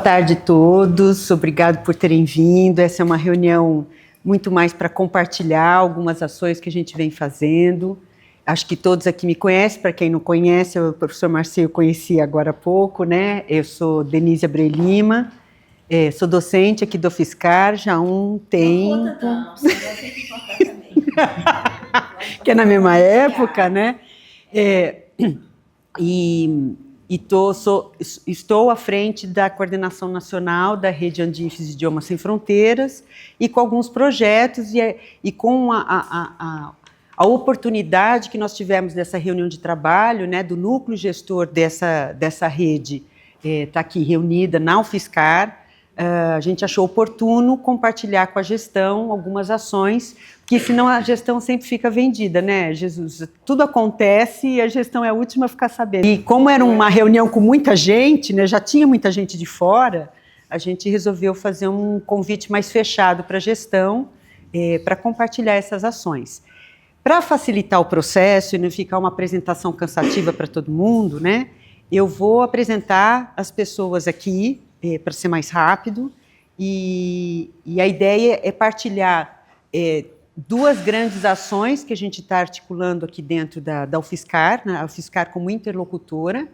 Boa tarde a todos, obrigado por terem vindo. Essa é uma reunião muito mais para compartilhar algumas ações que a gente vem fazendo. Acho que todos aqui me conhecem, para quem não conhece, o professor Marcelo eu conheci agora há pouco, né? Eu sou Denise Abreu Lima, sou docente aqui do UFSCar já há um tempo. Não conta não, você tem que contar também. Que é na mesma época, né? Estou à frente da coordenação nacional da Rede Andifes Idiomas Sem Fronteiras e com alguns projetos e com a oportunidade que nós tivemos dessa reunião de trabalho, né, do núcleo gestor dessa rede, está aqui reunida na UFSCar. A gente achou oportuno compartilhar com a gestão algumas ações, porque senão a gestão sempre fica vendida, né, Jesus? Tudo acontece e a gestão é a última a ficar sabendo. E como era uma reunião com muita gente, né, já tinha muita gente de fora, a gente resolveu fazer um convite mais fechado para a gestão, para compartilhar essas ações. Para facilitar o processo e não ficar uma apresentação cansativa para todo mundo, né, eu vou apresentar as pessoas aqui, para ser mais rápido, e a ideia é partilhar duas grandes ações que a gente está articulando aqui dentro da UFSCar, né, a UFSCar como interlocutora.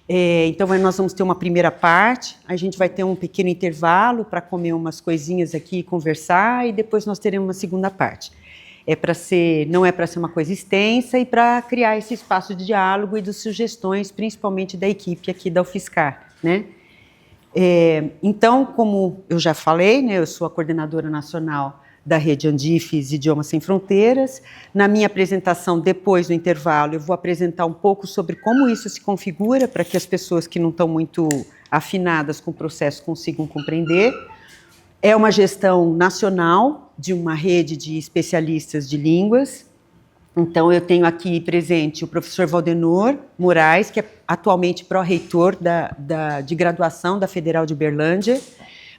Então, nós vamos ter uma primeira parte, a gente vai ter um pequeno intervalo para comer umas coisinhas aqui e conversar, e depois nós teremos uma segunda parte. Não é para ser uma coisa extensa e para criar esse espaço de diálogo e de sugestões, principalmente da equipe aqui da UFSCar, né? Então, como eu já falei, né, eu sou a coordenadora nacional da Rede Andifes Idiomas Sem Fronteiras. Na minha apresentação, depois do intervalo, eu vou apresentar um pouco sobre como isso se configura para que as pessoas que não estão muito afinadas com o processo consigam compreender. É uma gestão nacional de uma rede de especialistas de línguas. Então, eu tenho aqui presente o professor Valdenor Moraes, que é atualmente pró-reitor de graduação da Federal de Uberlândia,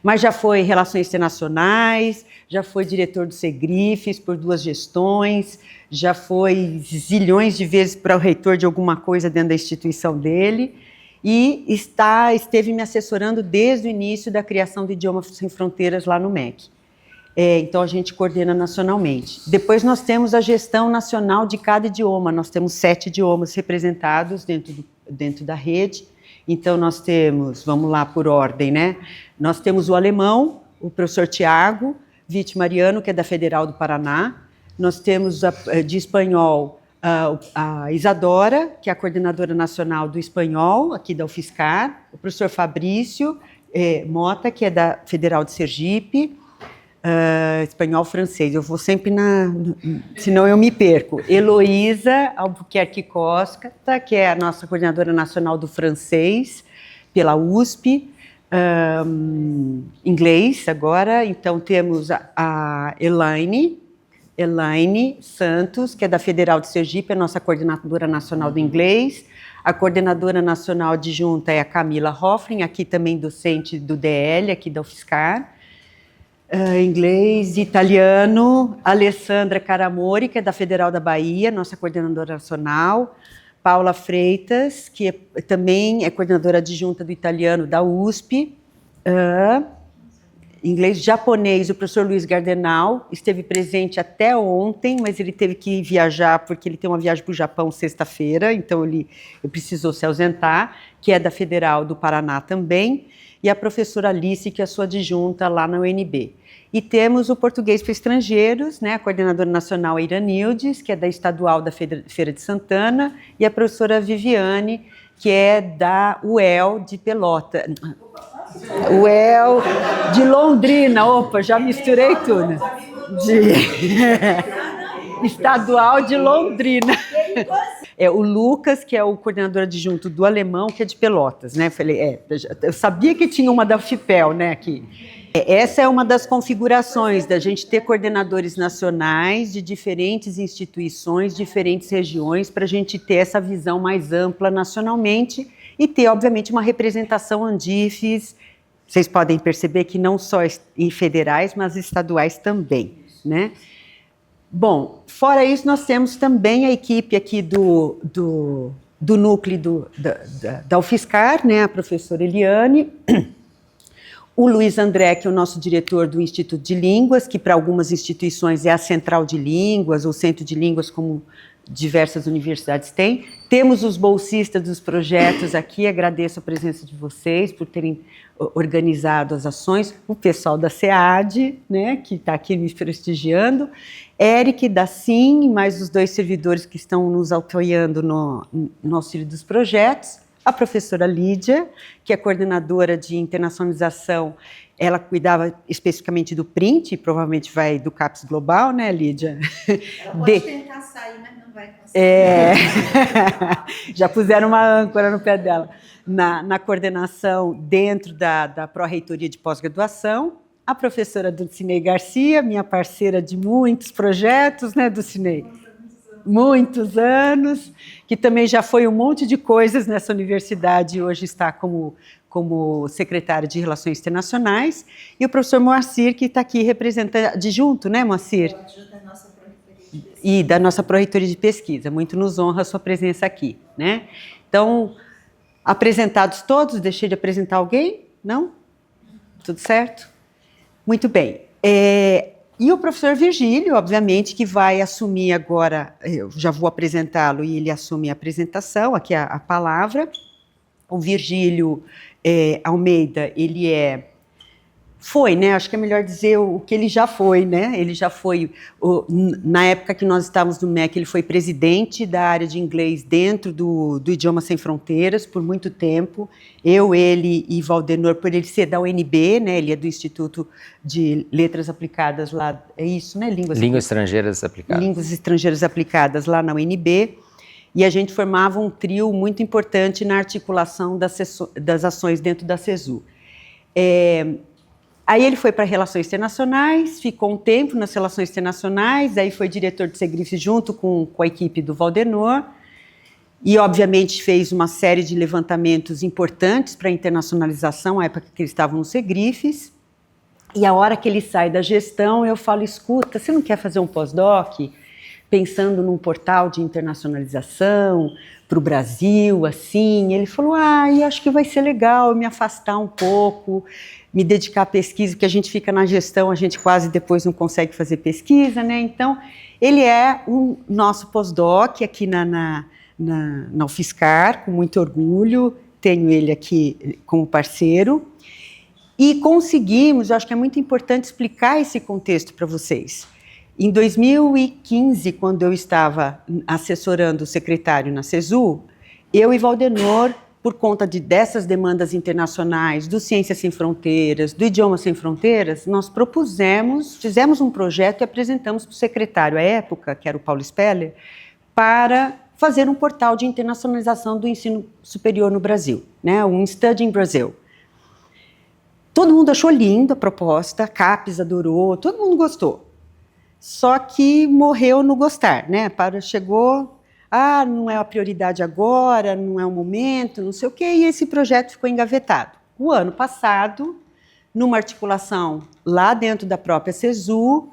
mas já foi Relações Internacionais, já foi diretor do Segrifes por 2 gestões, já foi zilhões de vezes pró-reitor de alguma coisa dentro da instituição dele, e esteve me assessorando desde o início da criação do Idiomas Sem Fronteiras lá no MEC. Então, a gente coordena nacionalmente. Depois, nós temos a gestão nacional de cada idioma. Nós temos 7 idiomas representados dentro da rede. Então, nós temos, vamos lá por ordem, né? Nós temos o alemão, o professor Tiago Vitti Mariano, que é da Federal do Paraná. Nós temos de espanhol a Isadora, que é a coordenadora nacional do espanhol, aqui da UFSCar. O professor Fabrício Mota, que é da Federal de Sergipe. Espanhol, francês, eu vou sempre senão eu me perco. Heloísa Albuquerque Costa, que é a nossa coordenadora nacional do francês, pela USP, inglês agora. Então, temos a Elaine Santos, que é da Federal de Sergipe, a nossa coordenadora nacional do inglês. A coordenadora nacional adjunta é a Camila Hoffling, aqui também docente do DL, aqui da UFSCar. Inglês, italiano, Alessandra Caramori, que é da Federal da Bahia, nossa coordenadora nacional, Paula Freitas, que também é coordenadora adjunta do italiano da USP, inglês, japonês, o professor Luiz Gardenal, esteve presente até ontem, mas ele teve que viajar, porque ele tem uma viagem para o Japão sexta-feira, então ele precisou se ausentar, que é da Federal do Paraná também, e a professora Alice, que é a sua adjunta lá na UNB. E temos o português para estrangeiros, né, a coordenadora nacional Iranildes, que é da Estadual da Feira de Santana, e a professora Viviane, que é da UEL de Pelotas. UEL de Londrina, opa, já misturei tudo. Estadual de Londrina. O Lucas, que é o coordenador adjunto do alemão, que é de Pelotas, né? Falei, eu sabia que tinha uma da FIPEL, né, aqui. Essa é uma das configurações da gente ter coordenadores nacionais de diferentes instituições, diferentes regiões, para a gente ter essa visão mais ampla nacionalmente e ter, obviamente, uma representação Andifes. Vocês podem perceber que não só em federais, mas estaduais também, né? Bom, fora isso, nós temos também a equipe aqui do núcleo da UFSCar, né, a professora Eliane, O Luiz André, que é o nosso diretor do Instituto de Línguas, que para algumas instituições é a Central de Línguas, ou Centro de Línguas, como diversas universidades têm. Temos os bolsistas dos projetos aqui, agradeço a presença de vocês por terem organizado as ações, o pessoal da SEAD, né, que está aqui me prestigiando, Eric da SIM, mais os 2 servidores que estão nos apoiando no auxílio dos projetos, a professora Lídia, que é coordenadora de internacionalização, ela cuidava especificamente do print, provavelmente vai do CAPES Global, né, Lídia? Ela pode tentar sair, mas não vai conseguir. Já puseram uma âncora no pé dela. Na coordenação dentro da Pró-Reitoria de Pós-Graduação, a professora Dulcinei Garcia, minha parceira de muitos projetos, né, Dulcinei? Muitos anos, que também já foi um monte de coisas nessa universidade e hoje está como secretário de Relações Internacionais, e o professor Moacir, que está aqui representando, adjunto, né, Moacir? Adjunto da nossa Pró-Reitoria de Pesquisa. E da nossa Pró-Reitoria de Pesquisa. Muito nos honra a sua presença aqui, né? Então, apresentados todos, deixei de apresentar alguém? Não? Tudo certo? Muito bem. E o professor Virgílio, obviamente, que vai assumir agora, eu já vou apresentá-lo e ele assume a apresentação, aqui a palavra. O Virgílio Almeida, ele foi, né? Acho que é melhor dizer o que ele já foi, né? Ele já foi, na época que nós estávamos no MEC, ele foi presidente da área de inglês dentro do Idioma Sem Fronteiras por muito tempo. Ele e Valdenor, por ele ser da UNB, né? Ele é do Instituto de Letras Aplicadas lá, é isso, né? Línguas Estrangeiras Aplicadas. Línguas Estrangeiras Aplicadas lá na UNB. E a gente formava um trio muito importante na articulação das ações dentro da CESU. Aí ele foi para Relações Internacionais, ficou um tempo nas Relações Internacionais, aí foi diretor de Segrife junto com a equipe do Valdenor, e obviamente fez uma série de levantamentos importantes para a internacionalização, na época que eles estavam nos Segrifes, e a hora que ele sai da gestão, eu falo, escuta, você não quer fazer um pós-doc pensando num portal de internacionalização para o Brasil, assim? Ele falou, acho que vai ser legal eu me afastar um pouco, me dedicar à pesquisa, porque a gente fica na gestão, a gente quase depois não consegue fazer pesquisa, né? Então, ele é o nosso pós-doc aqui na UFSCar, com muito orgulho, tenho ele aqui como parceiro, e conseguimos, eu acho que é muito importante explicar esse contexto para vocês. Em 2015, quando eu estava assessorando o secretário na CESU, eu e Valdenor, por conta dessas demandas internacionais, do Ciências Sem Fronteiras, do Idioma Sem Fronteiras, nós fizemos um projeto e apresentamos para o secretário à época, que era o Paulo Speller, para fazer um portal de internacionalização do ensino superior no Brasil, né? Um Study in Brazil. Todo mundo achou lindo a proposta, a CAPES adorou, todo mundo gostou. Só que morreu no gostar, né? Chegou, não é a prioridade agora, não é o momento, não sei o quê, e esse projeto ficou engavetado. O ano passado, numa articulação lá dentro da própria CESU,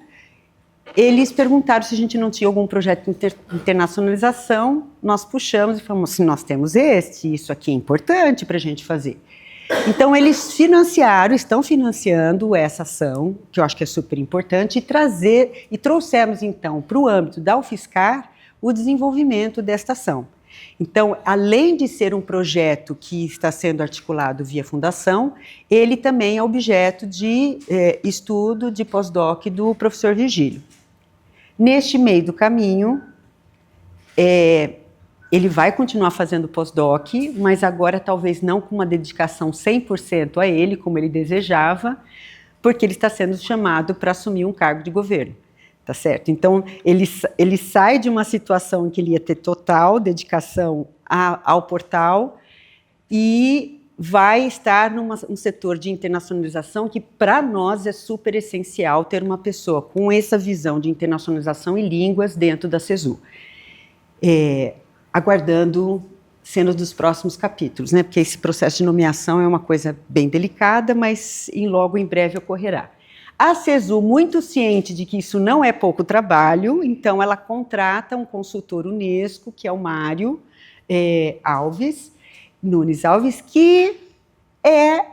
eles perguntaram se a gente não tinha algum projeto de internacionalização, nós puxamos e falamos assim, nós temos isso aqui é importante para a gente fazer. Então, eles estão financiando essa ação, que eu acho que é super importante, e trouxemos, então, para o âmbito da UFSCar, o desenvolvimento desta ação. Então, além de ser um projeto que está sendo articulado via fundação, ele também é objeto de estudo de pós-doc do professor Virgílio. Neste meio do caminho, ele vai continuar fazendo pós-doc, mas agora talvez não com uma dedicação 100% a ele, como ele desejava, porque ele está sendo chamado para assumir um cargo de governo, tá certo? Então, ele sai de uma situação em que ele ia ter total dedicação ao portal e vai estar num setor de internacionalização que, para nós, é super essencial ter uma pessoa com essa visão de internacionalização e línguas dentro da CESU. Aguardando cenas dos próximos capítulos, né? Porque esse processo de nomeação é uma coisa bem delicada, mas logo em breve ocorrerá. A CESU, muito ciente de que isso não é pouco trabalho, então ela contrata um consultor Unesco, que é o Mário Nunes Alves, que é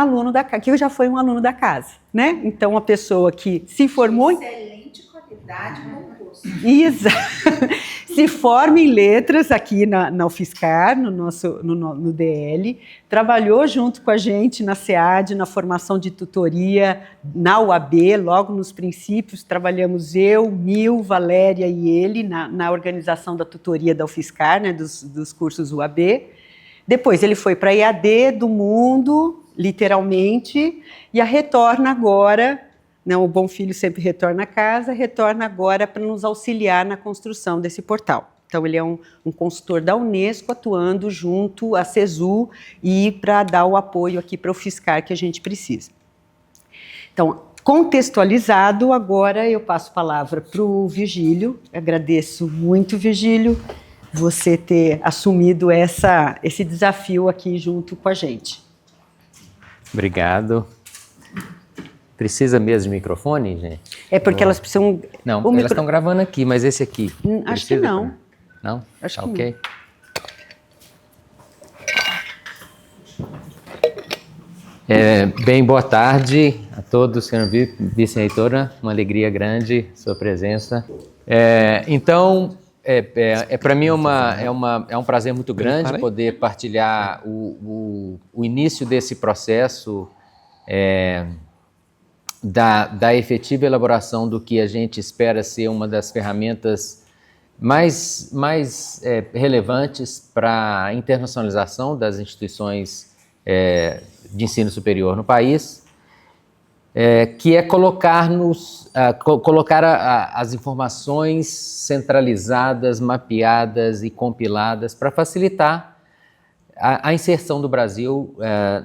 aluno da casa, que já foi um aluno da casa, né? Então, uma pessoa que se formou... Excelente qualidade no curso. Se forma em letras aqui na UFSCar, no DL, trabalhou junto com a gente na SEAD, na formação de tutoria, na UAB, logo nos princípios, trabalhamos eu, Mil, Valéria e ele na organização da tutoria da UFSCar, né, dos cursos UAB. Depois ele foi para a EAD do mundo, literalmente, e retorna agora... Não, o Bom Filho sempre retorna a casa, retorna agora para nos auxiliar na construção desse portal. Então, ele é um consultor da Unesco atuando junto à CESU e para dar o apoio aqui para o UFSCar que a gente precisa. Então, contextualizado, agora eu passo a palavra para o Virgílio. Agradeço muito, Virgílio, você ter assumido esse desafio aqui junto com a gente. Obrigado. Precisa mesmo de microfone, gente? É porque elas precisam... Não, elas estão gravando aqui, mas esse aqui... Acho que não. Não? Acho tá que ok. Bem, boa tarde a todos, senhora vice-reitora, uma alegria grande sua presença. Então, para mim é um prazer muito grande poder partilhar o início desse processo da efetiva elaboração do que a gente espera ser uma das ferramentas mais relevantes para a internacionalização das instituições de ensino superior no país, que é colocar as informações centralizadas, mapeadas e compiladas para facilitar a inserção do Brasil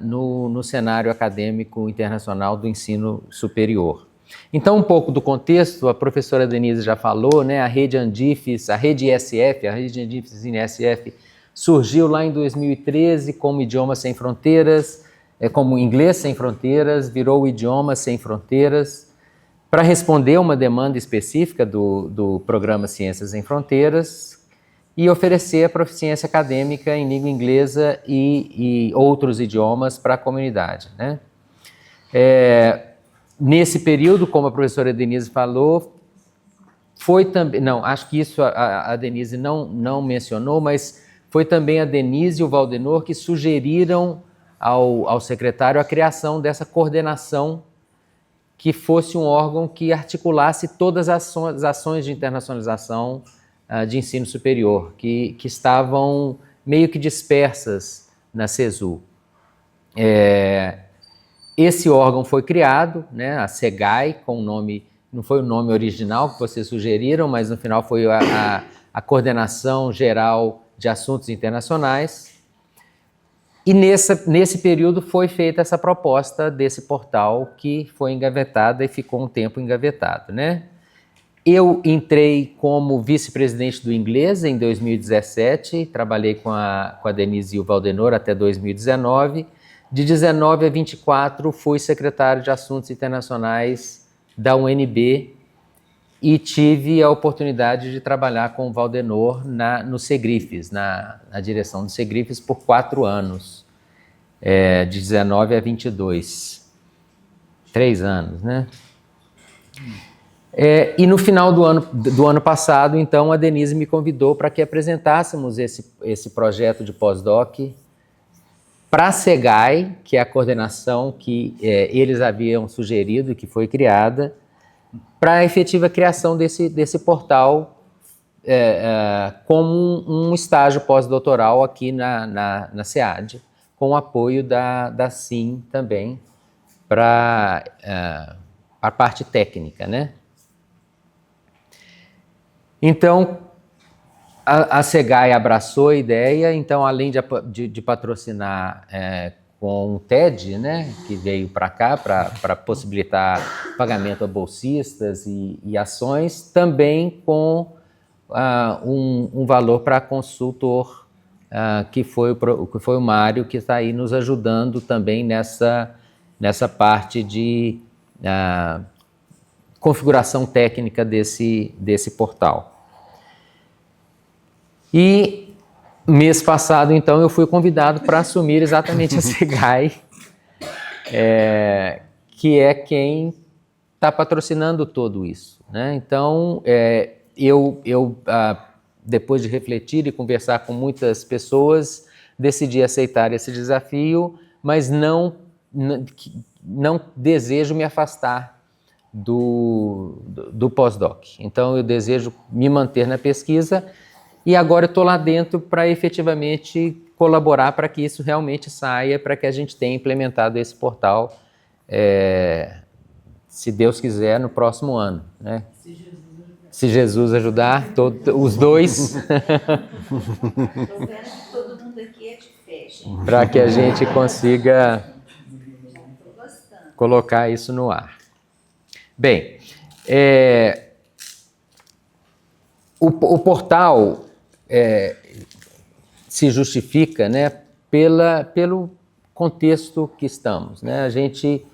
no cenário acadêmico internacional do ensino superior. Então, um pouco do contexto, a professora Denise já falou, né, a rede Andifes, a rede ISF, a rede Andifes e ISF surgiu lá em 2013 como Idiomas Sem Fronteiras, como Inglês Sem Fronteiras, virou Idiomas Sem Fronteiras, para responder uma demanda específica do programa Ciências Sem Fronteiras, e oferecer a proficiência acadêmica em língua inglesa e outros idiomas para a comunidade, né? Nesse período, como a professora Denise falou, foi também... Não, acho que isso a Denise não mencionou, mas foi também a Denise e o Valdenor que sugeriram ao secretário a criação dessa coordenação que fosse um órgão que articulasse todas as ações de internacionalização de ensino superior, que estavam meio que dispersas na CESU. Esse órgão foi criado, né, a SEGAI, com o nome, não foi o nome original que vocês sugeriram, mas no final foi a Coordenação Geral de Assuntos Internacionais, e nesse período foi feita essa proposta desse portal que foi engavetada e ficou um tempo engavetado, né? Eu entrei como vice-presidente do Inglês em 2017, trabalhei com a Denise e o Valdenor até 2019. De 19 a 24 fui secretário de Assuntos Internacionais da UNB e tive a oportunidade de trabalhar com o Valdenor no Segrifes, na direção do Segrifes por 4 anos, de 19 a 22. 3 anos, né? E no final do ano passado, então, a Denise me convidou para que apresentássemos esse projeto de pós-doc para a SEGAI, que é a coordenação que eles haviam sugerido, que foi criada, para a efetiva criação desse portal como um estágio pós-doutoral aqui na SEAD, com o apoio da SIM também para a parte técnica, né? Então, a SEGAI abraçou a ideia, então, além de patrocinar com o TED, né, que veio para cá para possibilitar pagamento a bolsistas e ações, também com um valor para consultor, que foi o Mário, que está aí nos ajudando também nessa parte de configuração técnica desse portal. E mês passado, então, eu fui convidado para assumir exatamente a SEGAI, que é quem está patrocinando tudo isso, né? Então, depois de refletir e conversar com muitas pessoas, decidi aceitar esse desafio, mas não desejo me afastar do pós-doc. Então, eu desejo me manter na pesquisa e agora eu estou lá dentro para efetivamente colaborar para que isso realmente saia, para que a gente tenha implementado esse portal, se Deus quiser, no próximo ano, né? Se Jesus ajudar, os dois. Tô vendo que todo mundo aqui é de fé, gente. Para que a gente consiga Tô gostando. colocar isso no ar. Bem, o portal se justifica, né, pelo contexto que estamos, né? A gente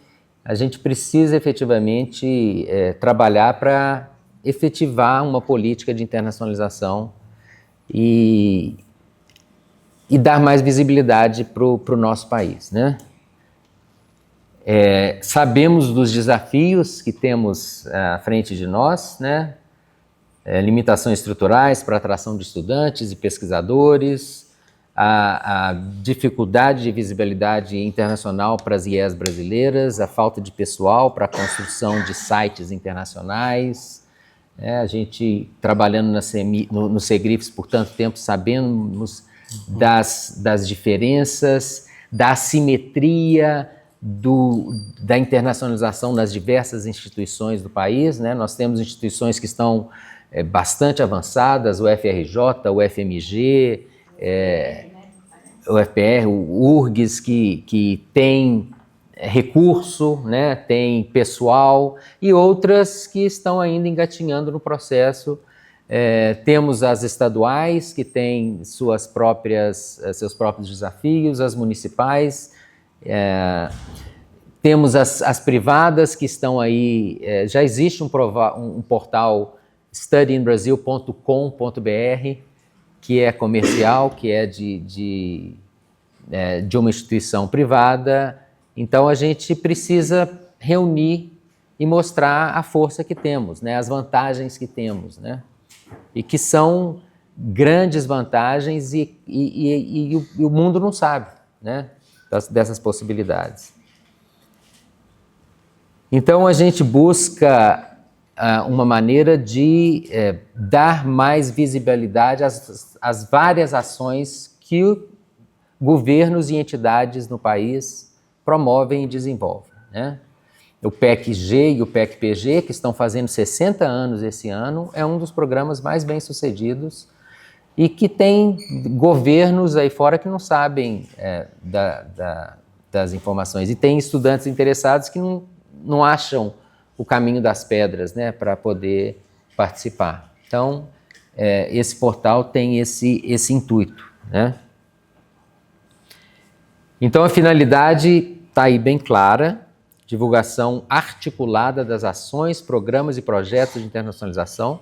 precisa efetivamente trabalhar para efetivar uma política de internacionalização e dar mais visibilidade para o nosso país, né? Sabemos dos desafios que temos à frente de nós, né? Limitações estruturais para a atração de estudantes e pesquisadores, a dificuldade de visibilidade internacional para as IES brasileiras, a falta de pessoal para a construção de sites internacionais. A gente trabalhando no Segrifes por tanto tempo, sabemos das diferenças, da assimetria da internacionalização nas diversas instituições do país, né? Nós temos instituições que estão bastante avançadas, o FRJ, o FMG, o FPR, o URGS, que tem recurso, né, tem pessoal, e outras que estão ainda engatinhando no processo. Temos as estaduais, que têm seus próprios desafios, as municipais, temos as privadas que estão aí. Já existe um portal studyinbrasil.com.br, que é comercial, que é de uma instituição privada. Então, a gente precisa reunir e mostrar a força que temos, né, as vantagens que temos, né, e que são grandes vantagens e o mundo não sabe, né, dessas possibilidades. Então, a gente busca uma maneira de dar mais visibilidade às várias ações que governos e entidades no país promovem e desenvolvem, né? O PEC-G e o PEC-PG, que estão fazendo 60 anos esse ano, é um dos programas mais bem-sucedidos e que tem governos aí fora que não sabem das informações. E tem estudantes interessados que não acham o caminho das pedras, né, para poder participar. Então, esse portal tem esse intuito, né? Então, a finalidade está aí bem clara: divulgação articulada das ações, programas e projetos de internacionalização.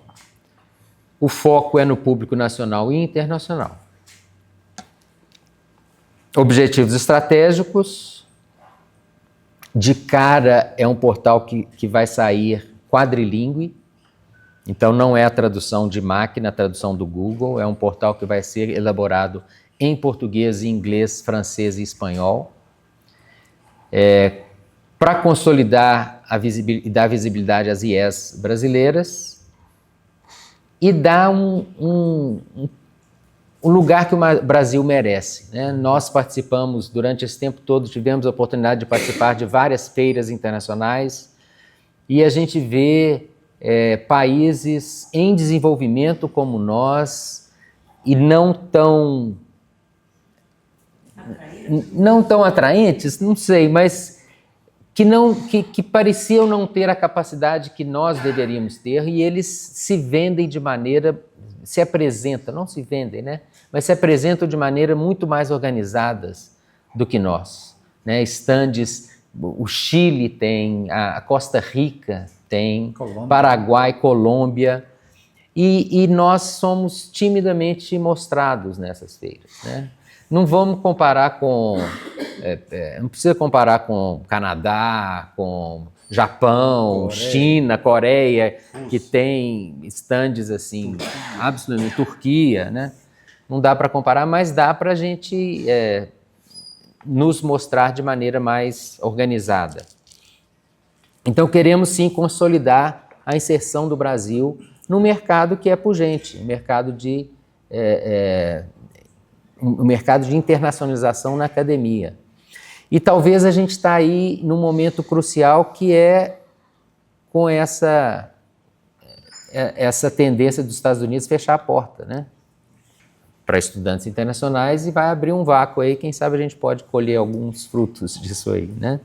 O foco é no público nacional e internacional. Objetivos estratégicos. De cara, é um portal que vai sair quadrilíngue, então não é a tradução de máquina, a tradução do Google, é um portal que vai ser elaborado em português, inglês, francês e espanhol, para consolidar e dar visibilidade às IES brasileiras e dar um lugar que o Brasil merece, né? Nós participamos, durante esse tempo todo, tivemos a oportunidade de participar de várias feiras internacionais e a gente vê países em desenvolvimento como nós e não tão atraentes, não sei, mas que pareciam não ter a capacidade que nós deveríamos ter, e eles se vendem de maneira, se apresentam, não se vendem, né? Mas se apresentam de maneira muito mais organizadas do que nós, né? Estandes, o Chile tem, a Costa Rica tem, Colômbia. Paraguai, Colômbia, e nós somos timidamente mostrados nessas feiras, né? Não vamos comparar com Não precisa comparar com Canadá, com Japão, China, Coreia, que tem estandes assim, absolutamente, Turquia, né? Não dá para comparar, mas dá para a gente nos mostrar de maneira mais organizada. Então, queremos sim consolidar a inserção do Brasil no mercado que é pujante, o mercado de internacionalização na academia. E talvez a gente está aí num momento crucial que é com essa tendência dos Estados Unidos fechar a porta, né, para estudantes internacionais, e vai abrir um vácuo aí, quem sabe a gente pode colher alguns frutos disso aí, né?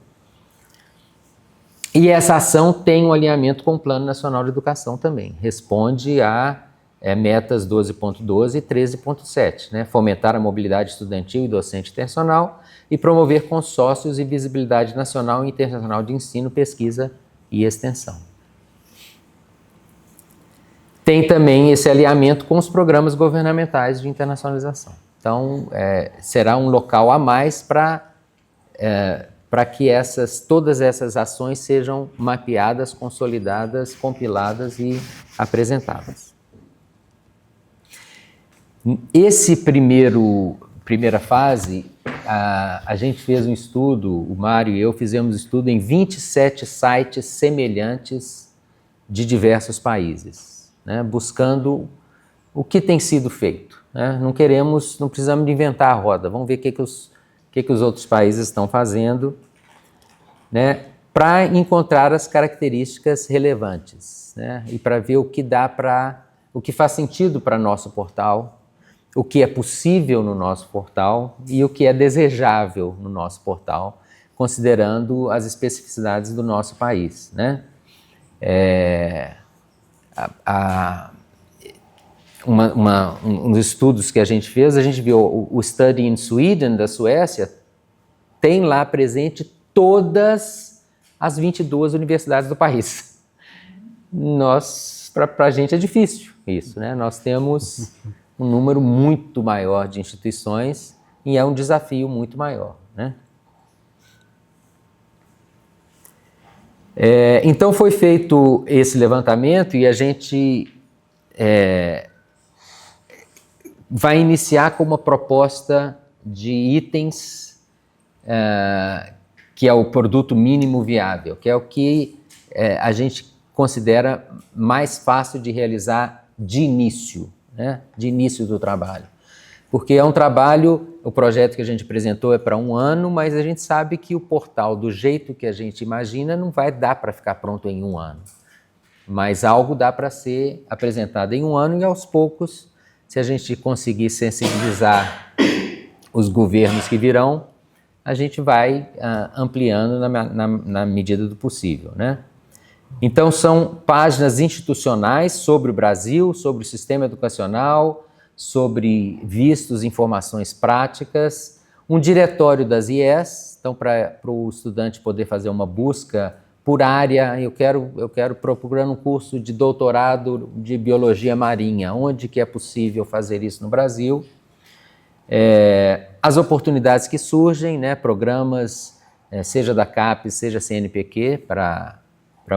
E essa ação tem um alinhamento com o Plano Nacional de Educação também, responde a metas 12.12 e 13.7, né? Fomentar a mobilidade estudantil e docente internacional e promover consórcios e visibilidade nacional e internacional de ensino, pesquisa e extensão. Tem também esse alinhamento com os programas governamentais de internacionalização. Então, será um local a mais para que todas essas ações sejam mapeadas, consolidadas, compiladas e apresentadas. Esse primeira fase, a gente fez um estudo, o Mário e eu fizemos um estudo em 27 sites semelhantes de diversos países, né, buscando o que tem sido feito, né? Não precisamos de inventar a roda, vamos ver o que os outros países estão fazendo, né, para encontrar as características relevantes, né, e para ver o que faz sentido para nosso portal, o que é possível no nosso portal e o que é desejável no nosso portal, considerando as especificidades do nosso país, né? Um dos estudos que a gente fez, a gente viu o Study in Sweden, da Suécia, tem lá presente todas as 22 universidades do país. Para a gente é difícil isso, né? Nós temos um número muito maior de instituições e é um desafio muito maior, né? Então foi feito esse levantamento e a gente vai iniciar com uma proposta de itens que é o produto mínimo viável, que é o que a gente considera mais fácil de realizar de início, né? De início do trabalho. Porque é um trabalho, o projeto que a gente apresentou é para 1 ano, mas a gente sabe que o portal, do jeito que a gente imagina, não vai dar para ficar pronto em 1 ano. Mas algo dá para ser apresentado em 1 ano e aos poucos, se a gente conseguir sensibilizar os governos que virão, a gente vai ampliando na medida do possível, né? Então, são páginas institucionais sobre o Brasil, sobre o sistema educacional, sobre vistos, informações práticas, um diretório das IES, então, para o estudante poder fazer uma busca por área, eu quero procurar um curso de doutorado de biologia marinha, onde que é possível fazer isso no Brasil? As oportunidades que surgem, né, programas, seja da CAPES, seja CNPq, para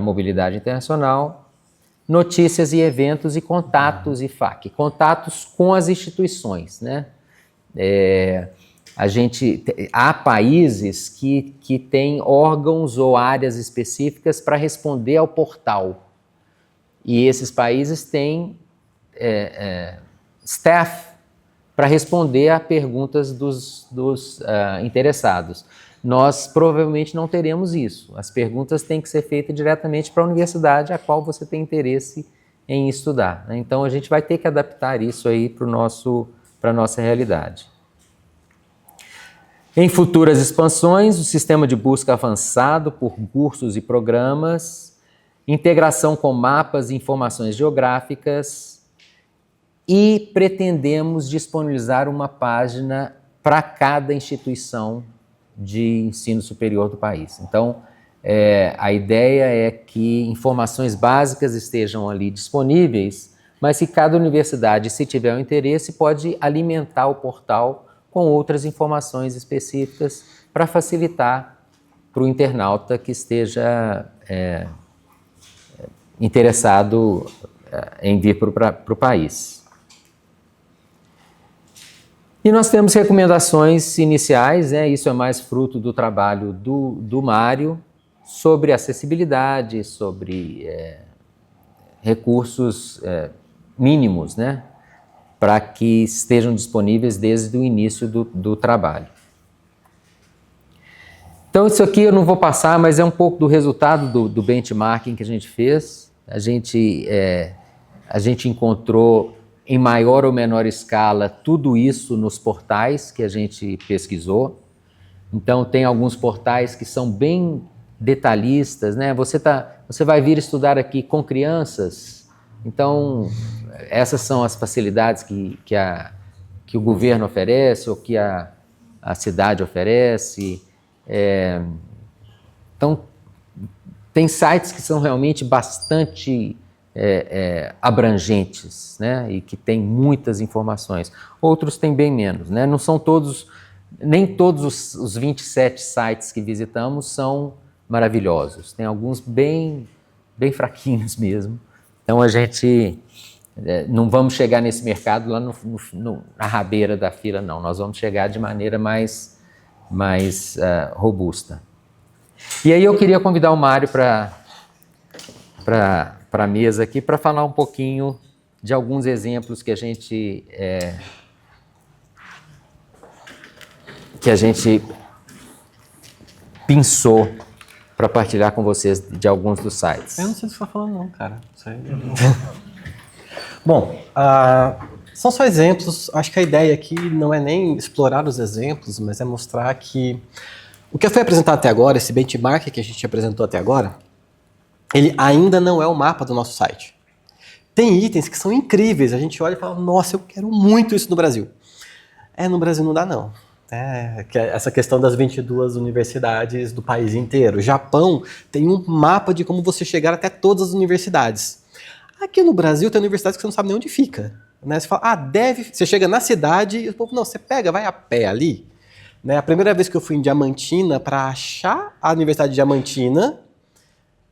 mobilidade internacional, notícias e eventos e contatos IFAC, contatos com as instituições, né? Há países que têm órgãos ou áreas específicas para responder ao portal, e esses países têm staff para responder a perguntas dos interessados. Nós provavelmente não teremos isso. As perguntas têm que ser feitas diretamente para a universidade a qual você tem interesse em estudar, né? Então, a gente vai ter que adaptar isso aí para a nossa realidade. Em futuras expansões, o sistema de busca avançado por cursos e programas, integração com mapas e informações geográficas, e pretendemos disponibilizar uma página para cada instituição de ensino superior do país. Então, a ideia é que informações básicas estejam ali disponíveis, mas que cada universidade, se tiver um interesse, pode alimentar o portal com outras informações específicas para facilitar para o internauta que esteja interessado em vir para o país. E nós temos recomendações iniciais, isso é mais fruto do trabalho do Mário, sobre acessibilidade, sobre recursos mínimos, para que estejam disponíveis desde o início do trabalho. Então isso aqui eu não vou passar, mas é um pouco do resultado do benchmarking que a gente fez. A gente encontrou em maior ou menor escala tudo isso nos portais que a gente pesquisou. Então tem alguns portais que são bem detalhistas, Você vai vir estudar aqui com crianças, então essas são as facilidades que o governo oferece ou que a cidade oferece. Então tem sites que são realmente bastante abrangentes, e que tem muitas informações. Outros têm bem menos, Não são todos, nem todos os 27 sites que visitamos são maravilhosos. Tem alguns bem fraquinhos mesmo. Então a gente não vamos chegar nesse mercado lá na rabeira da fila, não. Nós vamos chegar de maneira mais robusta. E aí eu queria convidar o Mário para a mesa aqui para falar um pouquinho de alguns exemplos que a gente pensou para partilhar com vocês de alguns dos sites. Eu não sei o que você está falando não, cara. Isso aí não... Bom, são só exemplos. Acho que a ideia aqui não é nem explorar os exemplos, mas é mostrar que o que foi apresentado até agora, esse benchmark que a gente apresentou até agora, ele ainda não é o mapa do nosso site. Tem itens que são incríveis. A gente olha e fala, nossa, eu quero muito isso no Brasil. No Brasil não dá não. Essa questão das 22 universidades do país inteiro. O Japão tem um mapa de como você chegar até todas as universidades. Aqui no Brasil tem universidades que você não sabe nem onde fica. Você fala, você chega na cidade e o povo, não, você vai a pé ali. A primeira vez que eu fui em Diamantina para achar a Universidade de Diamantina,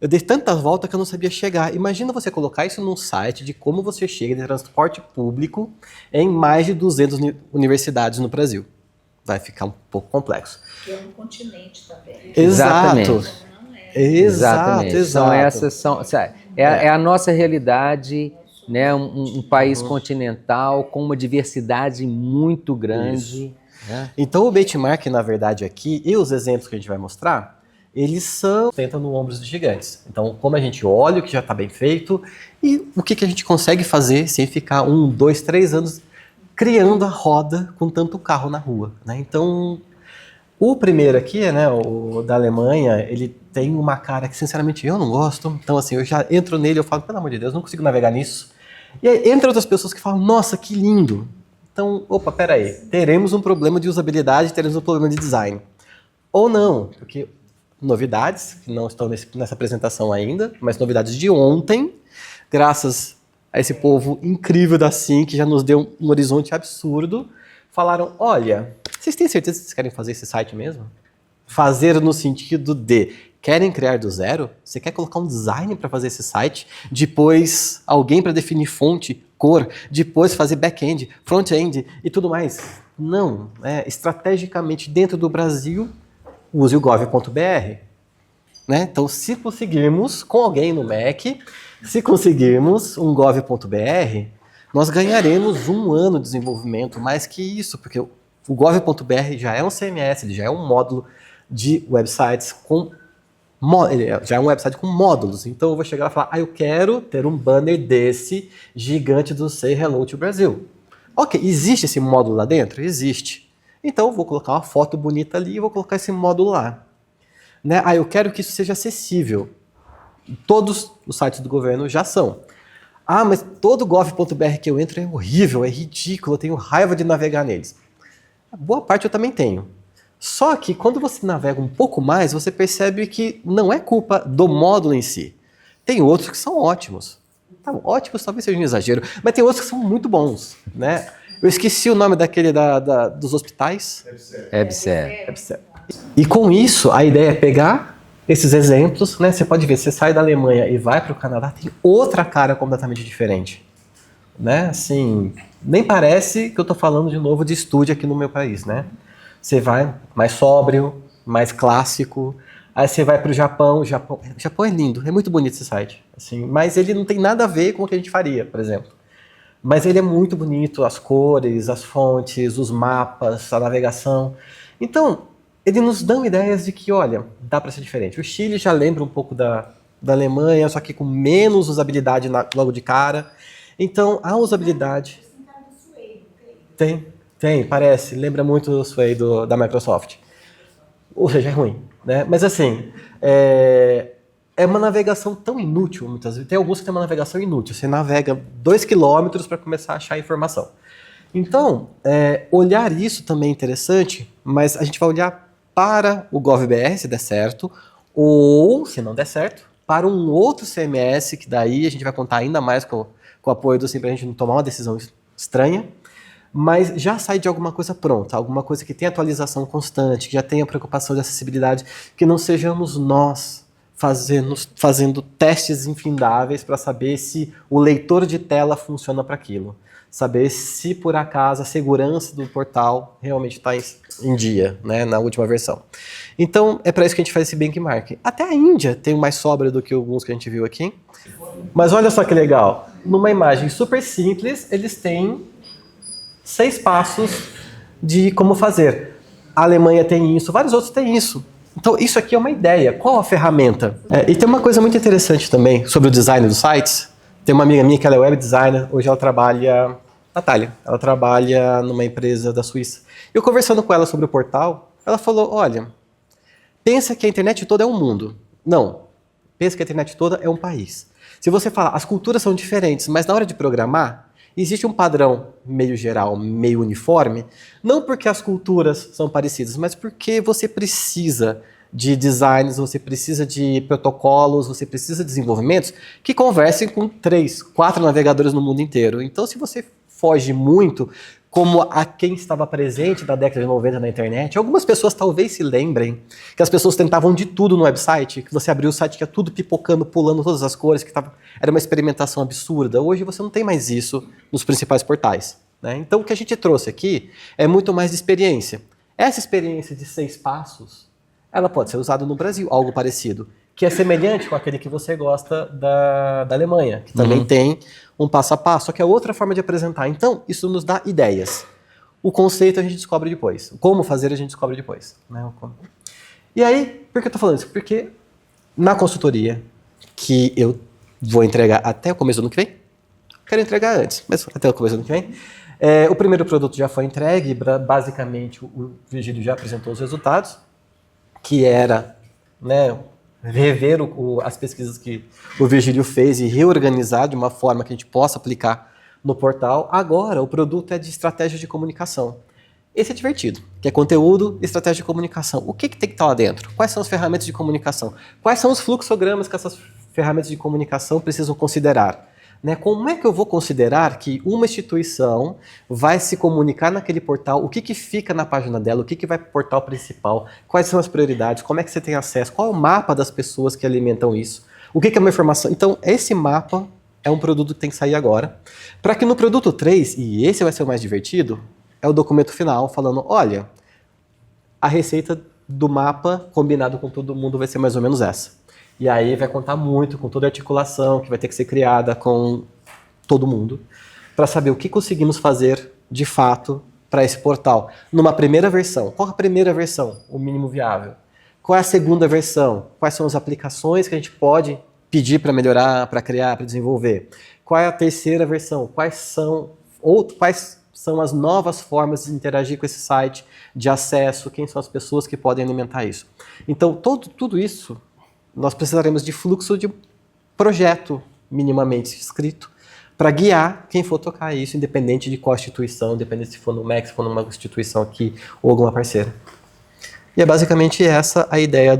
eu dei tantas voltas que eu não sabia chegar. Imagina você colocar isso num site de como você chega de transporte público em mais de 200 universidades no Brasil. Vai ficar um pouco complexo. Que é um continente também. Exato. Exatamente. Exato. É a nossa realidade, um país continental com uma diversidade muito grande. Então o benchmark, na verdade, aqui, e os exemplos que a gente vai mostrar, eles sentam no ombros dos gigantes. Então, como a gente olha o que já está bem feito e o que a gente consegue fazer sem ficar 1, 2, 3 anos criando a roda com tanto carro na rua. Então, o primeiro aqui, o da Alemanha, ele tem uma cara que, sinceramente, eu não gosto. Então, assim, eu já entro nele e falo, pelo amor de Deus, não consigo navegar nisso. E aí, entra outras pessoas que falam, nossa, que lindo. Então, opa, peraí, teremos um problema de usabilidade, teremos um problema de design. Ou não, porque novidades, que não estão nessa apresentação ainda, mas novidades de ontem, graças a esse povo incrível da SIM, que já nos deu um horizonte absurdo, falaram, olha, vocês têm certeza que vocês querem fazer esse site mesmo? Fazer no sentido de, querem criar do zero? Você quer colocar um design para fazer esse site? Depois, alguém para definir fonte, cor, depois fazer back-end, front-end e tudo mais? Não, estrategicamente dentro do Brasil, use o gov.br. Então, se conseguirmos, com alguém no Mac, se conseguirmos um gov.br, nós ganharemos 1 ano de desenvolvimento, mais que isso, porque o gov.br já é um CMS, ele já é um módulo de websites já é um website com módulos. Então eu vou chegar lá e falar, eu quero ter um banner desse gigante do Say Hello to Brasil. Ok, existe esse módulo lá dentro? Existe. Então eu vou colocar uma foto bonita ali e vou colocar esse módulo lá. Eu quero que isso seja acessível. Todos os sites do governo já são. Mas todo gov.br que eu entro é horrível, é ridículo, eu tenho raiva de navegar neles. Boa parte eu também tenho. Só que quando você navega um pouco mais, você percebe que não é culpa do módulo em si. Tem outros que são ótimos. Ótimos talvez seja um exagero, mas tem outros que são muito bons. Eu esqueci o nome daquele dos hospitais. EBSER. E com isso, a ideia é pegar esses exemplos, né? Você pode ver, você sai da Alemanha e vai para o Canadá, tem outra cara completamente diferente, né? Assim, nem parece que eu estou falando de novo de estúdio aqui no meu país, né? Você vai mais sóbrio, mais clássico. Aí você vai para o Japão. O Japão é lindo, é muito bonito esse site, assim, mas ele não tem nada a ver com o que a gente faria, por exemplo. Mas ele é muito bonito, as cores, as fontes, os mapas, a navegação. Então, ele nos dá ideias de que, olha, dá para ser diferente. O Chile já lembra um pouco da Alemanha, só que com menos usabilidade logo de cara. Então, a usabilidade... Tem, parece. Lembra muito o Sway da Microsoft. Ou seja, é ruim, né? Mas assim, é uma navegação tão inútil, muitas vezes. Tem alguns que tem uma navegação inútil. Você navega 2 km para começar a achar informação. Então, olhar isso também é interessante, mas a gente vai olhar para o GovBR, se der certo, ou, se não der certo, para um outro CMS, que daí a gente vai contar ainda mais com o apoio do SIM para a gente não tomar uma decisão estranha, mas já sai de alguma coisa pronta, alguma coisa que tenha atualização constante, que já tenha preocupação de acessibilidade, que não sejamos nós fazendo testes infindáveis para saber se o leitor de tela funciona para aquilo. Saber se, por acaso, a segurança do portal realmente está em dia, né, na última versão. Então, é para isso que a gente faz esse benchmark. Até a Índia tem mais sobra do que alguns que a gente viu aqui. Mas olha só que legal. Numa imagem super simples, eles têm 6 passos de como fazer. A Alemanha tem isso, vários outros têm isso. Então, isso aqui é uma ideia. Qual a ferramenta? E tem uma coisa muito interessante também sobre o design dos sites. Tem uma amiga minha que ela é web designer, hoje ela trabalha... Natália, ela trabalha numa empresa da Suíça. Eu conversando com ela sobre o portal, ela falou, olha, pensa que a internet toda é um mundo. Não, pensa que a internet toda é um país. Se você falar, as culturas são diferentes, mas na hora de programar, existe um padrão meio geral, meio uniforme, não porque as culturas são parecidas, mas porque você precisa de designs, você precisa de protocolos, você precisa de desenvolvimentos que conversem com 3, 4 navegadores no mundo inteiro. Então, se você foge muito, como a quem estava presente da década de 90 na internet, algumas pessoas talvez se lembrem que as pessoas tentavam de tudo no website, que você abriu o site que ia tudo pipocando, pulando todas as cores, era uma experimentação absurda. Hoje você não tem mais isso nos principais portais, né? Então o que a gente trouxe aqui é muito mais de experiência. Essa experiência de 6 passos, ela pode ser usada no Brasil, algo parecido, que é semelhante com aquele que você gosta da Alemanha, que também tem um passo a passo, só que é outra forma de apresentar. Então, isso nos dá ideias. O conceito a gente descobre depois. Como fazer a gente descobre depois, né? E aí, por que eu estou falando isso? Porque na consultoria, que eu vou entregar até o começo do ano que vem, quero entregar antes, mas até o começo do ano que vem, o primeiro produto já foi entregue, basicamente o Virgílio já apresentou os resultados, que era, né, rever as pesquisas que o Virgílio fez e reorganizar de uma forma que a gente possa aplicar no portal. Agora, o produto é de estratégia de comunicação. Esse é divertido, que é conteúdo e estratégia de comunicação. O que tem que estar lá dentro? Quais são as ferramentas de comunicação? Quais são os fluxogramas que essas ferramentas de comunicação precisam considerar? Né? Como é que eu vou considerar que uma instituição vai se comunicar naquele portal? O que fica na página dela? O que vai para o portal principal? Quais são as prioridades? Como é que você tem acesso? Qual é o mapa das pessoas que alimentam isso? O que é uma informação? Então, esse mapa é um produto que tem que sair agora. Para que no produto 3, e esse vai ser o mais divertido, é o documento final falando, olha, a receita do mapa combinado com todo mundo vai ser mais ou menos essa. E aí vai contar muito com toda a articulação que vai ter que ser criada com todo mundo para saber o que conseguimos fazer de fato para esse portal. Numa primeira versão, qual é a primeira versão? O mínimo viável. Qual é a segunda versão? Quais são as aplicações que a gente pode pedir para melhorar, para criar, para desenvolver? Qual é a terceira versão? Quais são as novas formas de interagir com esse site, de acesso, quem são as pessoas que podem alimentar isso? Então, tudo isso nós precisaremos de fluxo de projeto minimamente escrito para guiar quem for tocar isso, independente de qual instituição, independente se for no MEC, se for numa instituição aqui ou alguma parceira. E é basicamente essa a ideia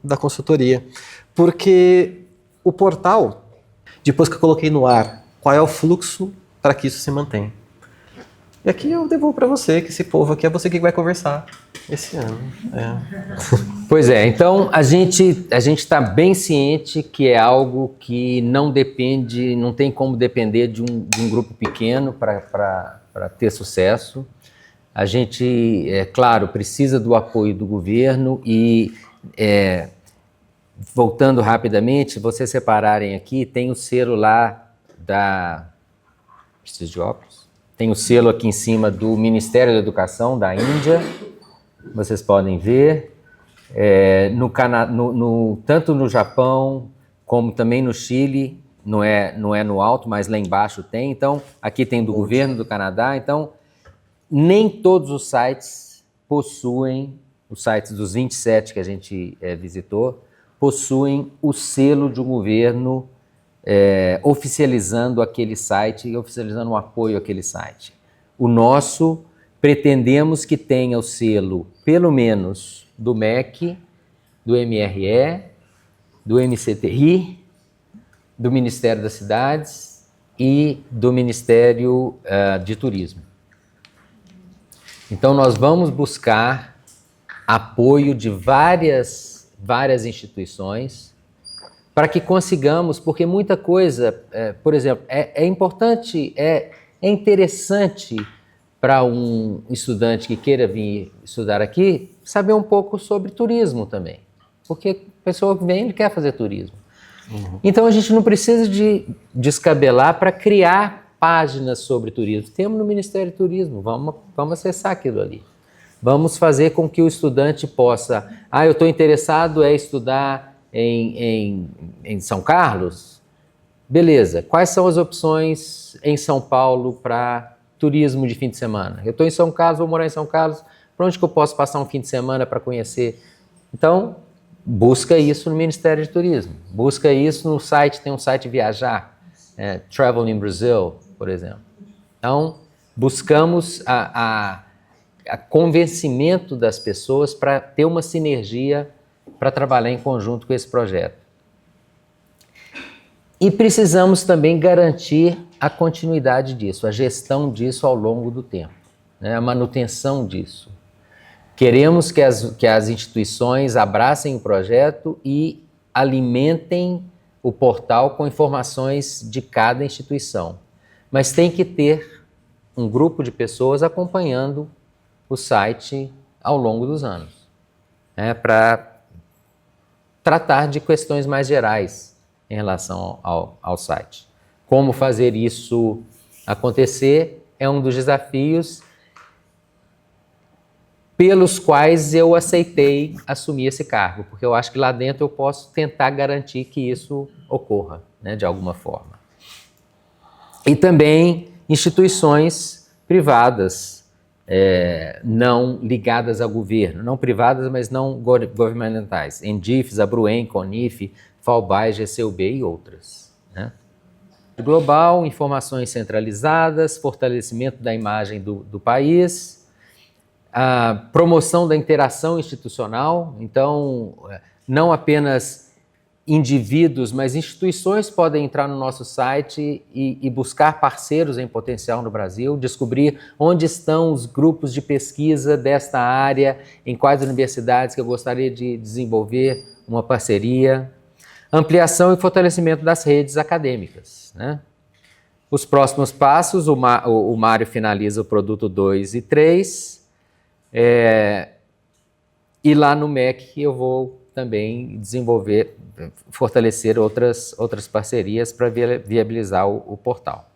da consultoria. Porque o portal, depois que eu coloquei no ar, qual é o fluxo para que isso se mantenha? E aqui eu devolvo para você, que esse povo aqui é você que vai conversar Esse ano, Pois é, então a gente está bem ciente que é algo que não depende, não tem como depender de um grupo pequeno para ter sucesso. A gente, é claro, precisa do apoio do governo e, voltando rapidamente, vocês separarem aqui, tem o selo lá da... Preciso de óculos. Tem o selo aqui em cima do Ministério da Educação da Índia, vocês podem ver. Tanto no Japão como também no Chile, não é no alto, mas lá embaixo tem. Então, aqui tem do governo do Canadá. Então, nem todos os sites possuem, os sites dos 27 que a gente visitou, possuem o selo de um governo oficializando aquele site e oficializando um apoio àquele site. O nosso, pretendemos que tenha o selo, pelo menos, do MEC, do MRE, do MCTI, do Ministério das Cidades e do Ministério de Turismo. Então, nós vamos buscar apoio de várias instituições para que consigamos, porque muita coisa, por exemplo, é importante, é interessante para um estudante que queira vir estudar aqui, saber um pouco sobre turismo também. Porque a pessoa que vem, ele quer fazer turismo. Uhum. Então, a gente não precisa de descabelar para criar páginas sobre turismo. Temos no Ministério do Turismo, vamos acessar aquilo ali. Vamos fazer com que o estudante possa... eu estou interessado em estudar em São Carlos? Beleza, quais são as opções em São Paulo para turismo de fim de semana? Eu estou em São Carlos, vou morar em São Carlos, para onde que eu posso passar um fim de semana para conhecer? Então, busca isso no Ministério de Turismo, busca isso no site, tem um site Viajar, Travel in Brazil, por exemplo. Então, buscamos a convencimento das pessoas para ter uma sinergia para trabalhar em conjunto com esse projeto. E precisamos também garantir a continuidade disso, a gestão disso ao longo do tempo, né? A manutenção disso. Queremos que as instituições abracem o projeto e alimentem o portal com informações de cada instituição. Mas tem que ter um grupo de pessoas acompanhando o site ao longo dos anos, né, para tratar de questões mais gerais em relação ao site. Como fazer isso acontecer é um dos desafios pelos quais eu aceitei assumir esse cargo, porque eu acho que lá dentro eu posso tentar garantir que isso ocorra, né, de alguma forma. E também instituições privadas, não ligadas ao governo, não privadas, mas não governamentais, Endifes, Abruen, Conif, FAUBAI, GCUB e outras, né? Global, informações centralizadas, fortalecimento da imagem do país, a promoção da interação institucional. Então, não apenas indivíduos, mas instituições podem entrar no nosso site e buscar parceiros em potencial no Brasil, descobrir onde estão os grupos de pesquisa desta área, em quais universidades que eu gostaria de desenvolver uma parceria. Ampliação e fortalecimento das redes acadêmicas, né? Os próximos passos, o Mário finaliza o produto 2 e 3, e lá no MEC eu vou também desenvolver, fortalecer outras parcerias para viabilizar o portal.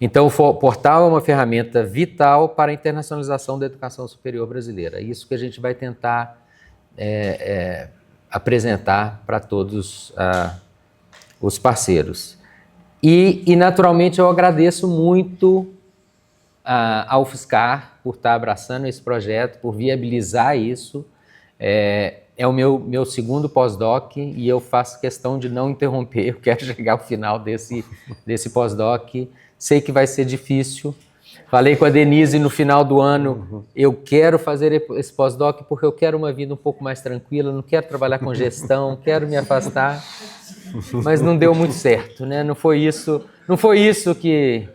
Então, o portal é uma ferramenta vital para a internacionalização da educação superior brasileira. É isso que a gente vai tentar apresentar para todos os parceiros. E, naturalmente, eu agradeço muito ao UFSCar por estar abraçando esse projeto, por viabilizar isso. É o meu segundo pós-doc e eu faço questão de não interromper. Eu quero chegar ao final desse pós-doc. Sei que vai ser difícil. Falei com a Denise no final do ano, eu quero fazer esse pós-doc porque eu quero uma vida um pouco mais tranquila, não quero trabalhar com gestão, quero me afastar, mas não deu muito certo, né? Não foi isso que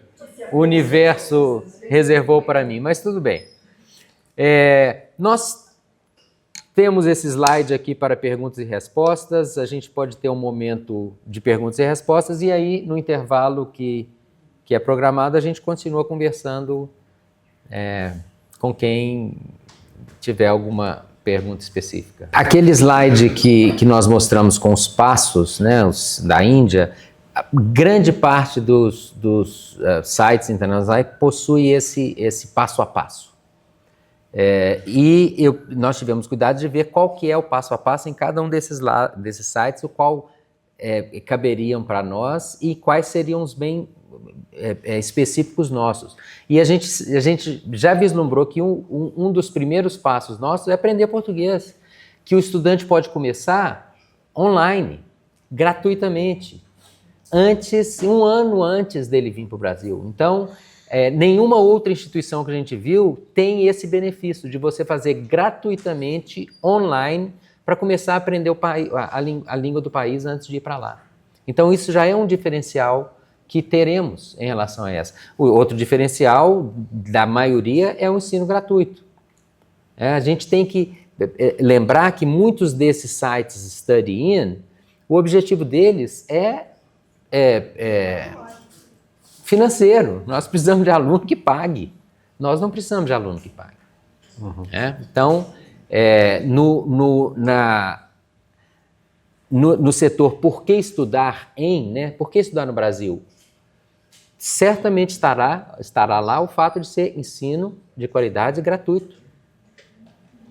o universo reservou para mim, mas tudo bem. Nós temos esse slide aqui para perguntas e respostas. A gente pode ter um momento de perguntas e respostas e aí, no intervalo que é programado, a gente continua conversando com quem tiver alguma pergunta específica. Aquele slide que nós mostramos com os passos, né, da Índia, grande parte dos sites internacionais possui esse passo a passo. Nós tivemos cuidado de ver qual que é o passo a passo em cada um desses sites, o qual caberiam para nós e quais seriam os bem específicos nossos. E a gente já vislumbrou que um dos primeiros passos nossos é aprender português, que o estudante pode começar online, gratuitamente, um ano antes dele vir para o Brasil. Então, nenhuma outra instituição que a gente viu tem esse benefício de você fazer gratuitamente online para começar a aprender a língua do país antes de ir para lá. Então, isso já é um diferencial que teremos em relação a essa. O outro diferencial da maioria é o ensino gratuito. A gente tem que lembrar que muitos desses sites Study-In, o objetivo deles é financeiro. Nós precisamos de aluno que pague. Nós não precisamos de aluno que pague. Uhum. Então, no setor por que estudar por que estudar no Brasil? Certamente estará lá o fato de ser ensino de qualidade gratuito.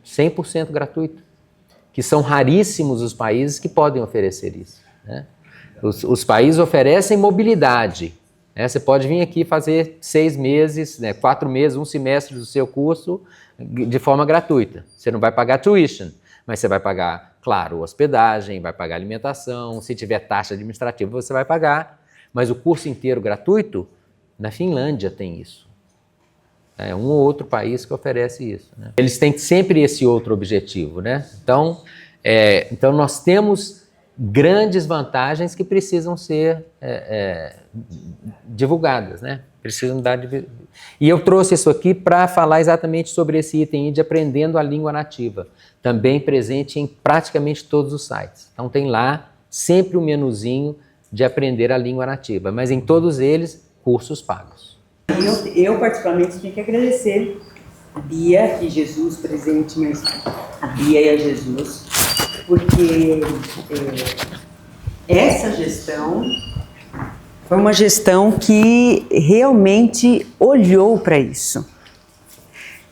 100% gratuito. Que são raríssimos os países que podem oferecer isso. Né? Os países oferecem mobilidade. Você pode vir aqui fazer 6 meses, 4 meses, um semestre do seu curso de forma gratuita. Você não vai pagar tuition, mas você vai pagar, claro, hospedagem, vai pagar alimentação, se tiver taxa administrativa você vai pagar, mas o curso inteiro gratuito, na Finlândia tem isso. É um ou outro país que oferece isso. Né? Eles têm sempre esse outro objetivo. Né? Então nós temos grandes vantagens que precisam ser divulgadas. Né? Precisam dar E eu trouxe isso aqui para falar exatamente sobre esse item de aprendendo a língua nativa, também presente em praticamente todos os sites. Então tem lá sempre um menuzinho de aprender a língua nativa, mas em todos eles, cursos pagos. Eu particularmente tenho que agradecer a Bia e Jesus presente, mas a Bia e a Jesus, porque essa gestão foi uma gestão que realmente olhou para isso.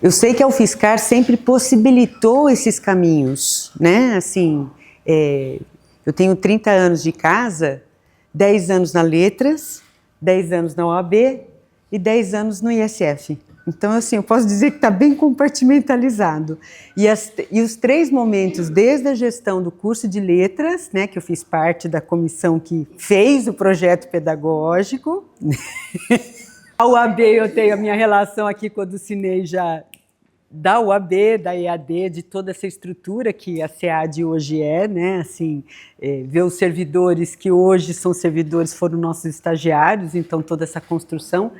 Eu sei que a UFSCar sempre possibilitou esses caminhos, né? Assim, eu tenho 30 anos de casa, 10 anos na Letras, 10 anos na OAB e 10 anos no ISF. Então, assim, eu posso dizer que está bem compartimentalizado. E os 3 momentos, desde a gestão do curso de letras, né, que eu fiz parte da comissão que fez o projeto pedagógico. A UAB, eu tenho a minha relação aqui com a do Cinei já da UAB, da EAD, de toda essa estrutura que a SEAD hoje né, assim, ver os servidores que hoje são servidores foram nossos estagiários, então toda essa construção,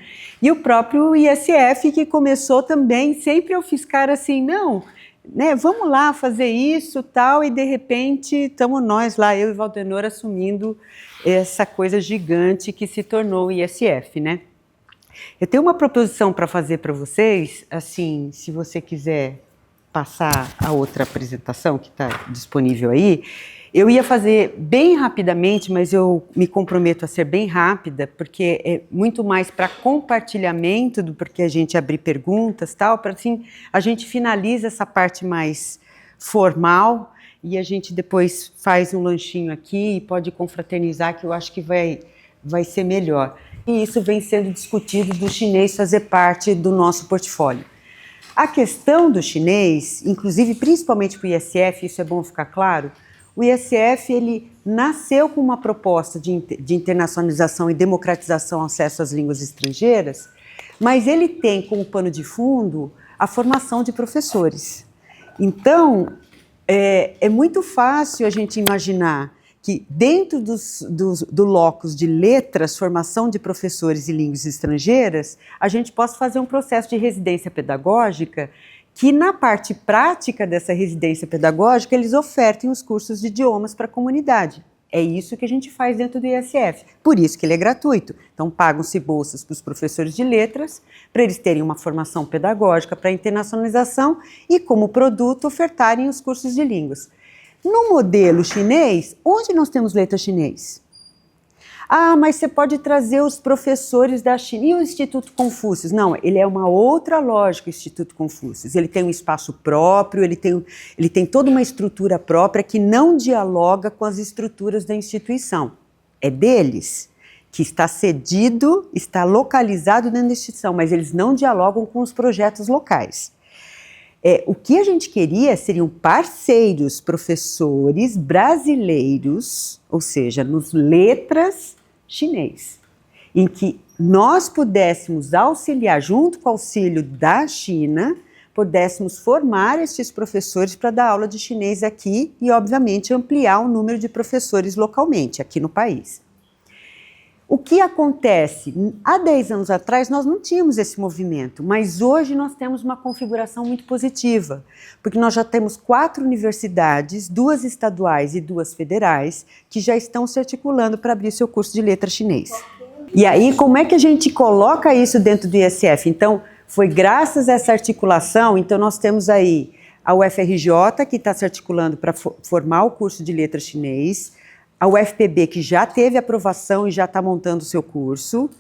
e o próprio ISF que começou também sempre a UFSCar assim, não, né, vamos lá fazer isso tal, e de repente estamos nós lá, eu e Valdenor assumindo essa coisa gigante que se tornou o ISF, né. Eu tenho uma proposição para fazer para vocês, assim, se você quiser passar a outra apresentação que está disponível aí, eu ia fazer bem rapidamente, mas eu me comprometo a ser bem rápida, porque é muito mais para compartilhamento do porque a gente abrir perguntas, tal, para assim a gente finaliza essa parte mais formal e a gente depois faz um lanchinho aqui e pode confraternizar, que eu acho que vai ser melhor. E isso vem sendo discutido do chinês fazer parte do nosso portfólio. A questão do chinês, inclusive principalmente para o ISF, isso é bom ficar claro, o ISF ele nasceu com uma proposta de internacionalização e democratização ao acesso às línguas estrangeiras, mas ele tem como pano de fundo a formação de professores. Então, é muito fácil a gente imaginar que dentro do locus de letras, formação de professores e línguas estrangeiras, a gente possa fazer um processo de residência pedagógica que na parte prática dessa residência pedagógica, eles ofertem os cursos de idiomas para a comunidade. É isso que a gente faz dentro do ISF, por isso que ele é gratuito. Então, pagam-se bolsas para os professores de letras, para eles terem uma formação pedagógica para a internacionalização e, como produto, ofertarem os cursos de línguas. No modelo chinês, onde nós temos letra chinês? Ah, mas você pode trazer os professores da China. E o Instituto Confúcio? Não, ele é uma outra lógica, o Instituto Confúcio. Ele tem um espaço próprio, ele tem toda uma estrutura própria que não dialoga com as estruturas da instituição. É deles, que está cedido, está localizado dentro da instituição, mas eles não dialogam com os projetos locais. O que a gente queria seriam parceiros, professores brasileiros, ou seja, nos letras chinês, em que nós pudéssemos auxiliar, junto com o auxílio da China, pudéssemos formar estes professores para dar aula de chinês aqui e, obviamente, ampliar o número de professores localmente, aqui no país. O que acontece? Há 10 anos atrás nós não tínhamos esse movimento, mas hoje nós temos uma configuração muito positiva, porque nós já temos 4 universidades, 2 estaduais e 2 federais, que já estão se articulando para abrir seu curso de letra chinês. E aí, como é que a gente coloca isso dentro do ISF? Então, foi graças a essa articulação, então nós temos aí a UFRJ, que está se articulando para formar o curso de letra chinês, a UFPB, que já teve aprovação e já está montando o seu curso.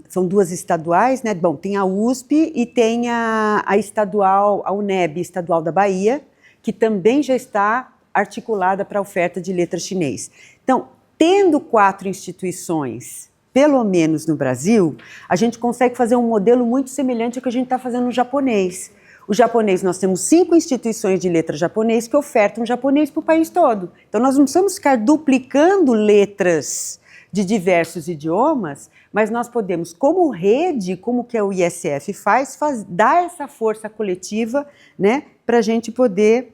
São 2 estaduais, né? Bom, tem a USP e tem a estadual, a UNEB, estadual da Bahia, que também já está articulada para a oferta de letra chinês. Então, tendo 4 instituições, pelo menos no Brasil, a gente consegue fazer um modelo muito semelhante ao que a gente está fazendo no japonês. O japonês, nós temos 5 instituições de letra japonês que ofertam japonês para o país todo. Então, nós não precisamos ficar duplicando letras de diversos idiomas, mas nós podemos, como rede, como que o ISF faz, dar essa força coletiva, né, para a gente poder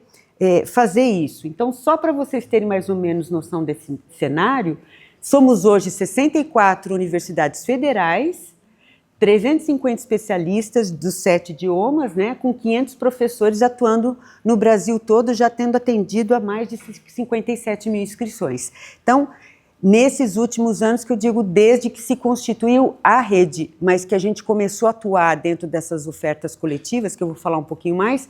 fazer isso. Então, só para vocês terem mais ou menos noção desse cenário, somos hoje 64 universidades federais, 350 especialistas dos 7 idiomas, né, com 500 professores atuando no Brasil todo, já tendo atendido a mais de 57 mil inscrições. Então, nesses últimos anos, que eu digo desde que se constituiu a rede, mas que a gente começou a atuar dentro dessas ofertas coletivas, que eu vou falar um pouquinho mais,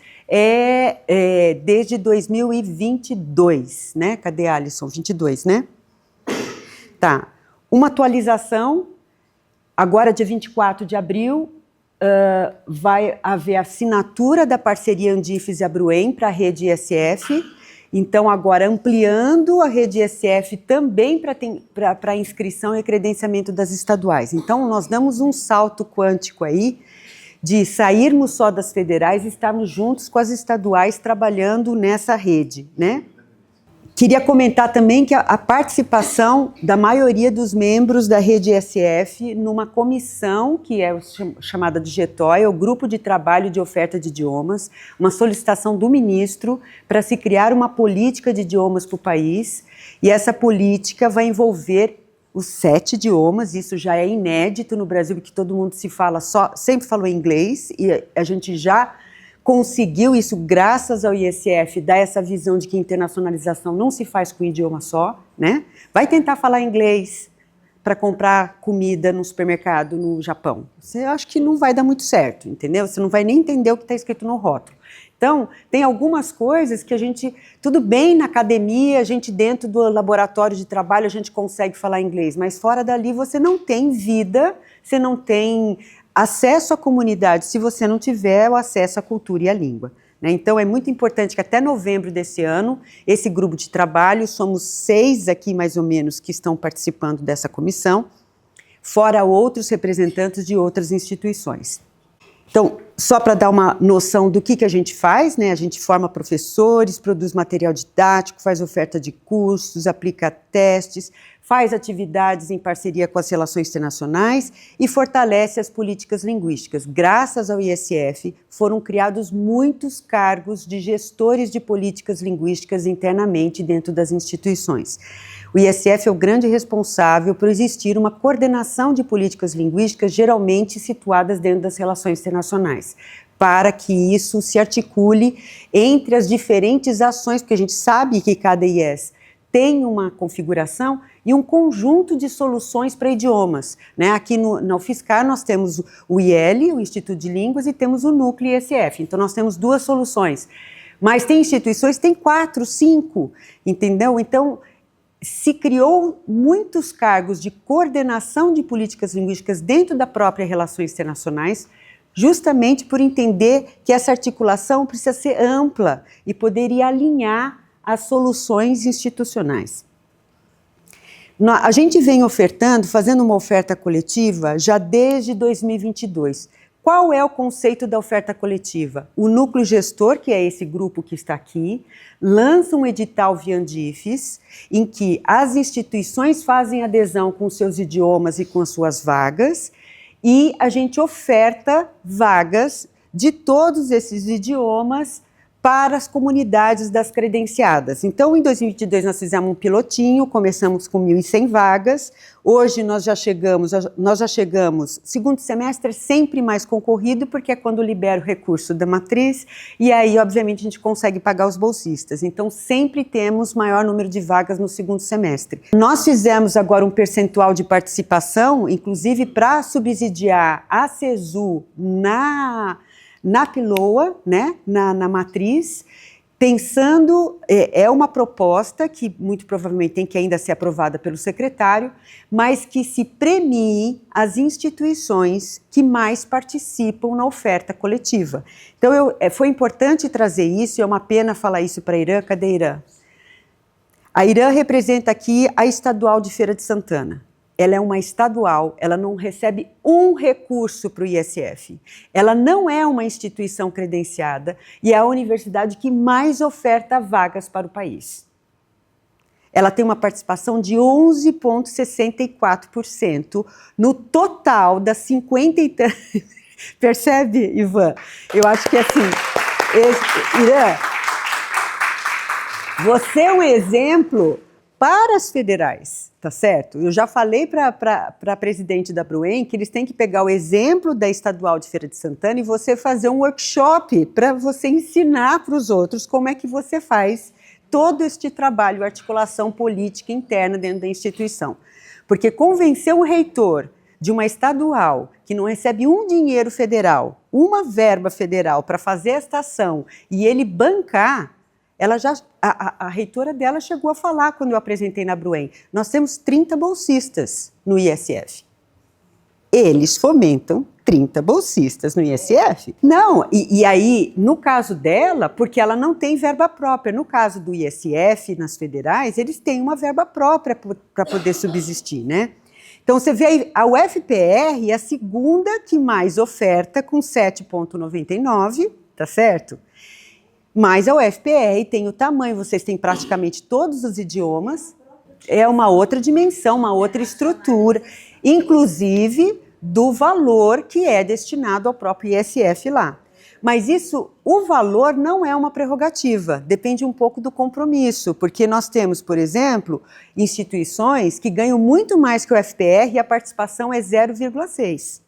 desde 2022, né? Cadê a Alisson? 22, né? Tá. Uma atualização. Agora, dia 24 de abril, vai haver a assinatura da parceria Andifes e Abruem para a rede ISF. Então, agora ampliando a rede ISF também para inscrição e credenciamento das estaduais. Então, nós damos um salto quântico aí de sairmos só das federais e estarmos juntos com as estaduais trabalhando nessa rede, né? Queria comentar também que a participação da maioria dos membros da rede ISF numa comissão, que é chamada de GTOI, o Grupo de Trabalho de Oferta de Idiomas, uma solicitação do ministro para se criar uma política de idiomas para o país, e essa política vai envolver os 7 idiomas, isso já é inédito no Brasil, porque todo mundo sempre falou inglês, e a gente já conseguiu isso graças ao ISF, dar essa visão de que internacionalização não se faz com um idioma só, né? Vai tentar falar inglês para comprar comida no supermercado no Japão. Você acha que não vai dar muito certo, entendeu? Você não vai nem entender o que está escrito no rótulo. Então, tem algumas coisas que a gente, tudo bem na academia, a gente dentro do laboratório de trabalho, a gente consegue falar inglês, mas fora dali você não tem vida, você não tem acesso à comunidade se você não tiver o acesso à cultura e à língua, né? Então, é muito importante que até novembro desse ano, esse grupo de trabalho, somos 6 aqui mais ou menos que estão participando dessa comissão, fora outros representantes de outras instituições. Então, só para dar uma noção do que a gente faz, né? A gente forma professores, produz material didático, faz oferta de cursos, aplica testes, faz atividades em parceria com as relações internacionais e fortalece as políticas linguísticas. Graças ao ISF, foram criados muitos cargos de gestores de políticas linguísticas internamente dentro das instituições. O ISF é o grande responsável por existir uma coordenação de políticas linguísticas geralmente situadas dentro das relações internacionais. para que isso se articule entre as diferentes ações, porque a gente sabe que cada IES tem uma configuração e um conjunto de soluções para idiomas, né? Aqui na UFSCar nós temos o IL, o Instituto de Línguas, e temos o Núcleo ISF. Então nós temos duas soluções. Mas tem instituições que têm 4, 5, entendeu? Então se criou muitos cargos de coordenação de políticas linguísticas dentro da própria Relações Internacionais, justamente por entender que essa articulação precisa ser ampla e poderia alinhar as soluções institucionais. A gente vem ofertando, fazendo uma oferta coletiva já desde 2022. Qual é o conceito da oferta coletiva? O núcleo gestor, que é esse grupo que está aqui, lança um edital via Andifes, em que as instituições fazem adesão com seus idiomas e com as suas vagas, e a gente oferta vagas de todos esses idiomas para as comunidades das credenciadas. Então, em 2022, nós fizemos um pilotinho, começamos com 1.100 vagas, hoje nós já chegamos, segundo semestre é sempre mais concorrido, porque é quando libera o recurso da matriz, e aí, obviamente, a gente consegue pagar os bolsistas. Então, sempre temos maior número de vagas no segundo semestre. Nós fizemos agora um percentual de participação, inclusive para subsidiar a CESU na PILOA, né, na matriz, pensando, é uma proposta que muito provavelmente tem que ainda ser aprovada pelo secretário, mas que se premie as instituições que mais participam na oferta coletiva. Então, foi importante trazer isso, e é uma pena falar isso para a Irã. Cadê a Irã? A Irã representa aqui a Estadual de Feira de Santana. Ela é uma estadual, ela não recebe um recurso para o ISF. Ela não é uma instituição credenciada e é a universidade que mais oferta vagas para o país. Ela tem uma participação de 11,64% no total das 50 e tantas. Percebe, Ivan? Eu acho que assim, Irã, você é um exemplo para as federais. Tá certo? Eu já falei para a presidente da Bruen que eles têm que pegar o exemplo da Estadual de Feira de Santana e você fazer um workshop para você ensinar para os outros como é que você faz todo este trabalho, articulação política interna dentro da instituição. Porque convencer um reitor de uma estadual que não recebe um dinheiro federal, uma verba federal para fazer esta ação e ele bancar, a reitora dela chegou a falar quando eu apresentei na Bruen, nós temos 30 bolsistas no ISF. Eles fomentam 30 bolsistas no ISF. Não, e aí, no caso dela, porque ela não tem verba própria, no caso do ISF, nas federais, eles têm uma verba própria para poder subsistir, né? Então, você vê aí, a UFPR é a segunda que mais oferta, com 7,99, tá certo? Mas a UFPR tem o tamanho, vocês têm praticamente todos os idiomas, é uma outra dimensão, uma outra estrutura, inclusive do valor que é destinado ao próprio ISF lá. Mas isso, o valor não é uma prerrogativa, depende um pouco do compromisso, porque nós temos, por exemplo, instituições que ganham muito mais que o UFPR e a participação é 0,6%.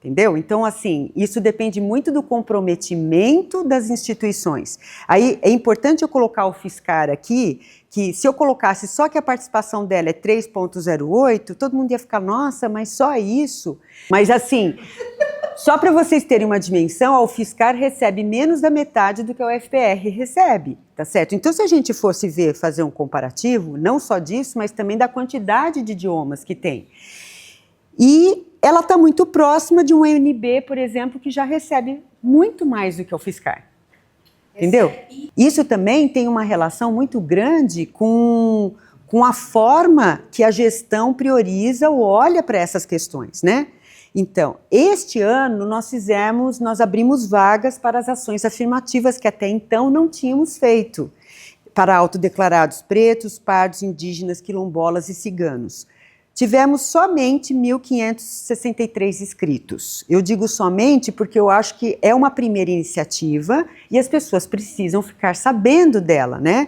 Entendeu? Então, assim, isso depende muito do comprometimento das instituições. Aí, é importante eu colocar o UFSCar aqui, que se eu colocasse só que a participação dela é 3,08, todo mundo ia ficar, nossa, mas só isso? Mas, assim, só para vocês terem uma dimensão, a UFSCar recebe menos da metade do que a UFPR recebe, tá certo? Então, se a gente fosse fazer um comparativo, não só disso, mas também da quantidade de idiomas que tem. E ela está muito próxima de um UNB, por exemplo, que já recebe muito mais do que o UFSCar. Entendeu? Isso também tem uma relação muito grande com a forma que a gestão prioriza ou olha para essas questões, né? Então, este ano nós abrimos vagas para as ações afirmativas que até então não tínhamos feito, para autodeclarados pretos, pardos, indígenas, quilombolas e ciganos. Tivemos somente 1.563 inscritos. Eu digo somente porque eu acho que é uma primeira iniciativa e as pessoas precisam ficar sabendo dela, né?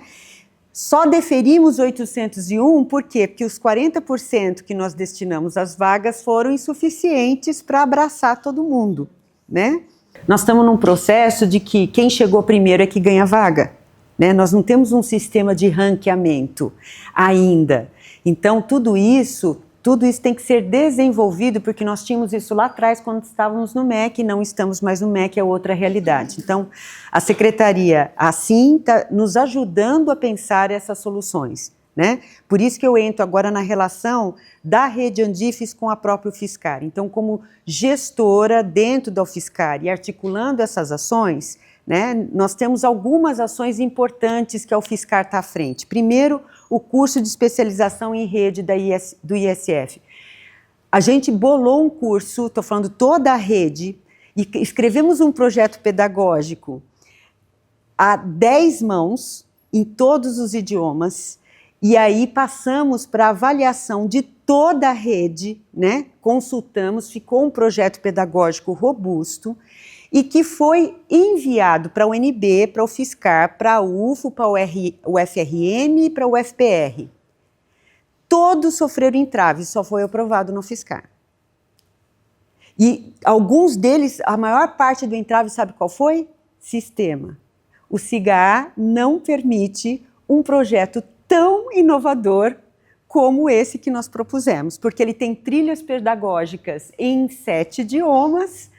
Só deferimos 801, por quê? Porque os 40% que nós destinamos às vagas foram insuficientes para abraçar todo mundo, né? Nós estamos num processo de que quem chegou primeiro é que ganha vaga, né? Nós não temos um sistema de ranqueamento ainda. Então, tudo isso tem que ser desenvolvido, porque nós tínhamos isso lá atrás quando estávamos no MEC, não estamos mais no MEC, é outra realidade. Então, a Secretaria, assim, está nos ajudando a pensar essas soluções, né? Por isso que eu entro agora na relação da rede Andifes com a própria UFSCar. Então, como gestora dentro da UFSCar e articulando essas ações, né, nós temos algumas ações importantes que a UFSCar está à frente. Primeiro, o curso de especialização em rede do ISF. A gente bolou um curso, estou falando toda a rede, e escrevemos um projeto pedagógico a 10 mãos, em todos os idiomas, e aí passamos para avaliação de toda a rede, né? Consultamos, ficou um projeto pedagógico robusto, e que foi enviado para a UNB, para a UFSCar, para a UFO, para o UFRN e para o UFPR. Todos sofreram entraves, só foi aprovado no UFSCar. E alguns deles, a maior parte do entrave, sabe qual foi? Sistema. O SIGA não permite um projeto tão inovador como esse que nós propusemos, porque ele tem trilhas pedagógicas em 7 idiomas,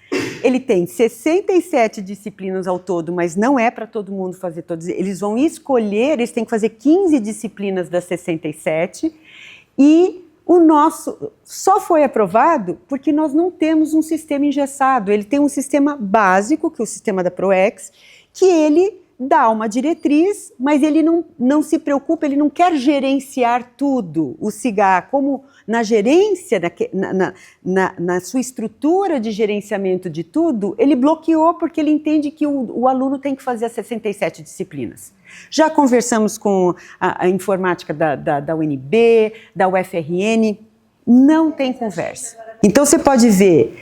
ele tem 67 disciplinas ao todo, mas não é para todo mundo fazer todos. Eles vão escolher, eles têm que fazer 15 disciplinas das 67, e o nosso só foi aprovado porque nós não temos um sistema engessado. Ele tem um sistema básico, que é o sistema da ProEx, que ele dá uma diretriz, mas ele não se preocupa, ele não quer gerenciar tudo. O SIGA, como na gerência, na sua estrutura de gerenciamento de tudo, ele bloqueou porque ele entende que o aluno tem que fazer as 67 disciplinas. Já conversamos com a informática da UNB, da UFRN, não tem conversa. Então você pode ver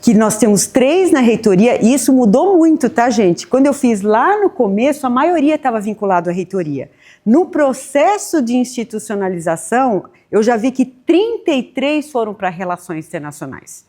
que nós temos 3 na reitoria, e isso mudou muito, tá, gente? Quando eu fiz lá no começo, a maioria estava vinculado à reitoria. No processo de institucionalização, eu já vi que 33 foram para relações internacionais.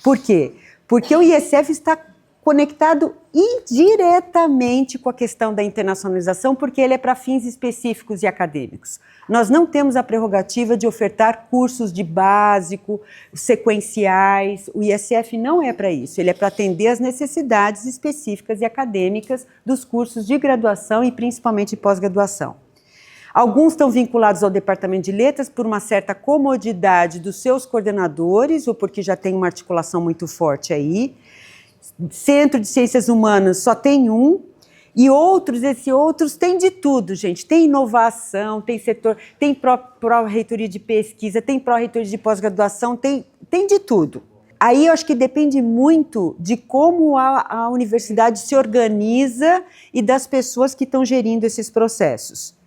Por quê? Porque o ISF está conectado indiretamente com a questão da internacionalização, porque ele é para fins específicos e acadêmicos. Nós não temos a prerrogativa de ofertar cursos de básico, sequenciais. O ISF não é para isso, ele é para atender às necessidades específicas e acadêmicas dos cursos de graduação e principalmente pós-graduação. Alguns estão vinculados ao Departamento de Letras por uma certa comodidade dos seus coordenadores, ou porque já tem uma articulação muito forte aí. Centro de Ciências Humanas só tem um, e outros tem de tudo, gente. Tem inovação, tem setor, tem pró-reitoria de pesquisa, tem pró-reitoria de pós-graduação, tem de tudo. Aí eu acho que depende muito de como a universidade se organiza e das pessoas que estão gerindo esses processos.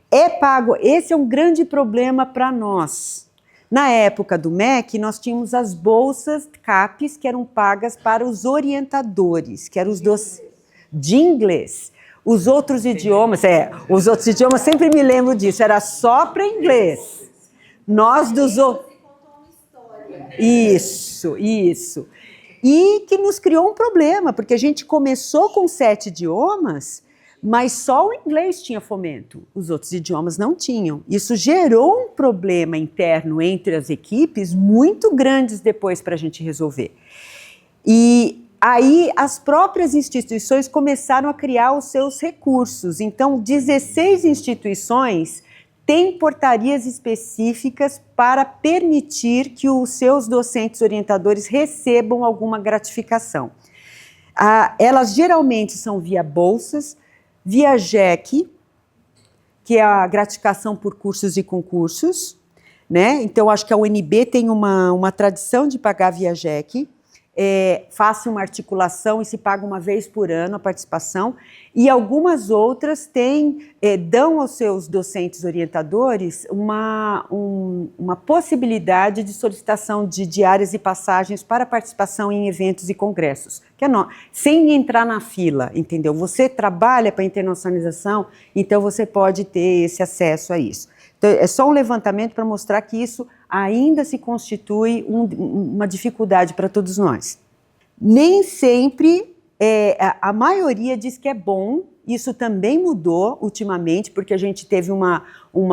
É pago, esse é um grande problema para nós. Na época do MEC, nós tínhamos as bolsas CAPES que eram pagas para os orientadores, que eram os de inglês. Os outros idiomas, sempre me lembro disso, era só para inglês. Nós dos outros... Isso. E que nos criou um problema, porque a gente começou com 7 idiomas, mas só o inglês tinha fomento, os outros idiomas não tinham. Isso gerou um problema interno entre as equipes muito grandes depois para a gente resolver. E aí as próprias instituições começaram a criar os seus recursos. Então, 16 instituições têm portarias específicas para permitir que os seus docentes orientadores recebam alguma gratificação. Elas geralmente são via bolsas, via JEC, que é a gratificação por cursos e concursos, né? Então, acho que a UNB tem uma tradição de pagar via JEC, faça uma articulação e se paga uma vez por ano a participação, e algumas outras dão aos seus docentes orientadores uma possibilidade de solicitação de diárias e passagens para participação em eventos e congressos, sem entrar na fila, entendeu? Você trabalha para a internacionalização, então você pode ter esse acesso a isso. Então, é só um levantamento para mostrar que isso ainda se constitui uma dificuldade para todos nós. Nem sempre, a maioria diz que é bom. Isso também mudou ultimamente, porque a gente teve uma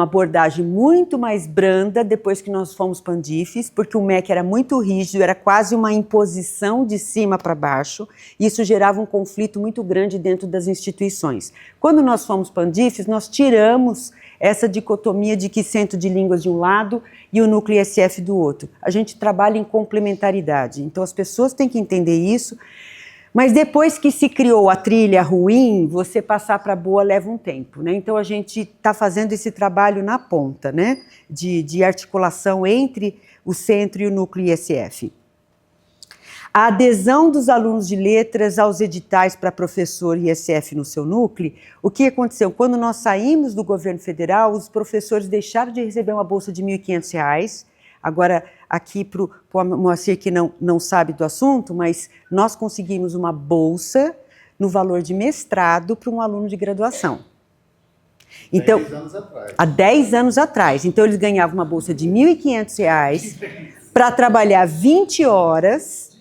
abordagem muito mais branda depois que nós fomos Pandifes, porque o MEC era muito rígido, era quase uma imposição de cima para baixo, e isso gerava um conflito muito grande dentro das instituições. Quando nós fomos Pandifes, nós tiramos essa dicotomia de que centro de línguas de um lado e o núcleo ISF do outro. A gente trabalha em complementaridade, então as pessoas têm que entender isso. Mas depois que se criou a trilha ruim, você passar para boa leva um tempo, né? Então a gente está fazendo esse trabalho na ponta, né? De articulação entre o centro e o núcleo ISF. A adesão dos alunos de letras aos editais para professor ISF no seu núcleo, o que aconteceu? Quando nós saímos do governo federal, os professores deixaram de receber uma bolsa de R$ 1.500. Agora, aqui para o Moacir, que não sabe do assunto, mas nós conseguimos uma bolsa no valor de mestrado para um aluno de graduação. Então, 10 anos atrás. Há 10 anos atrás. Então, eles ganhavam uma bolsa de R$ 1.500 para trabalhar 20 horas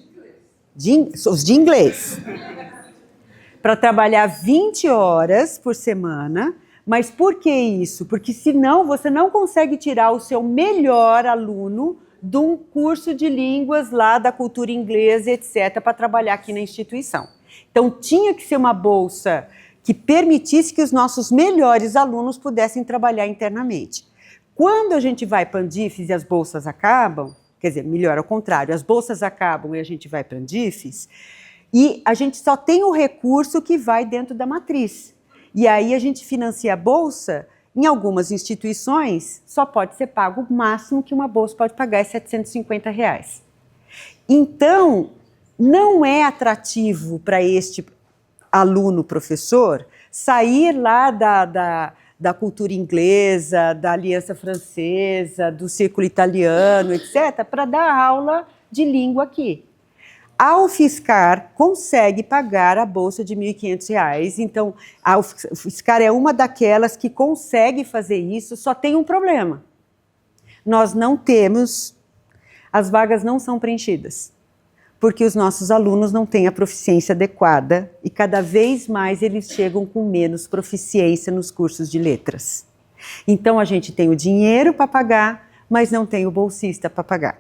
de inglês. Para trabalhar 20 horas por semana. Mas por que isso? Porque senão você não consegue tirar o seu melhor aluno de um curso de línguas lá da cultura inglesa, etc., para trabalhar aqui na instituição. Então tinha que ser uma bolsa que permitisse que os nossos melhores alunos pudessem trabalhar internamente. Quando a gente vai para Pandifes e as bolsas acabam, quer dizer, melhor ao contrário, as bolsas acabam e a gente vai para Pandifes, e a gente só tem o recurso que vai dentro da matriz. E aí a gente financia a bolsa, em algumas instituições só pode ser pago, o máximo que uma bolsa pode pagar é R$ 750. Então, não é atrativo para este aluno professor sair lá da cultura inglesa, da Aliança Francesa, do Círculo Italiano, etc., para dar aula de língua aqui. A UFSCar consegue pagar a bolsa de R$ 1.500, então a UFSCar é uma daquelas que consegue fazer isso, só tem um problema. Nós não temos, as vagas não são preenchidas, porque os nossos alunos não têm a proficiência adequada e cada vez mais eles chegam com menos proficiência nos cursos de letras. Então a gente tem o dinheiro para pagar, mas não tem o bolsista para pagar.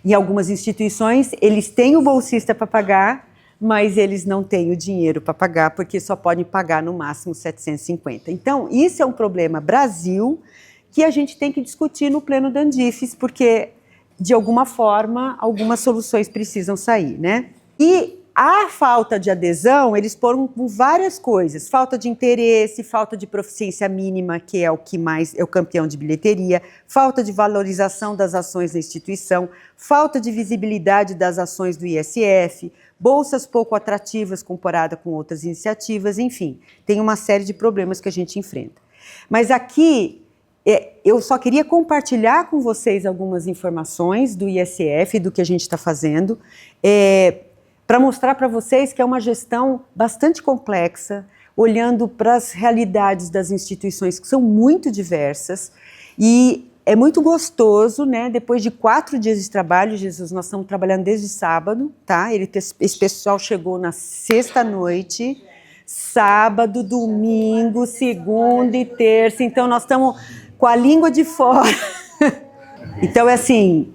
Em algumas instituições, eles têm o bolsista para pagar, mas eles não têm o dinheiro para pagar, porque só podem pagar no máximo 750. Então, isso é um problema Brasil que a gente tem que discutir no pleno da Andifes, porque, de alguma forma, algumas soluções precisam sair, né? E a falta de adesão, eles foram por várias coisas. Falta de interesse, falta de proficiência mínima, que é o que mais é o campeão de bilheteria, falta de valorização das ações da instituição, falta de visibilidade das ações do ISF, bolsas pouco atrativas comparada com outras iniciativas, enfim, tem uma série de problemas que a gente enfrenta. Mas aqui, eu só queria compartilhar com vocês algumas informações do ISF, do que a gente está fazendo, para mostrar para vocês que é uma gestão bastante complexa, olhando para as realidades das instituições que são muito diversas, e é muito gostoso, né? Depois de 4 dias de trabalho, Jesus, nós estamos trabalhando desde sábado, tá? Esse pessoal chegou na sexta-noite, sábado, domingo, segunda e terça, então nós estamos com a língua de fora. Então, assim,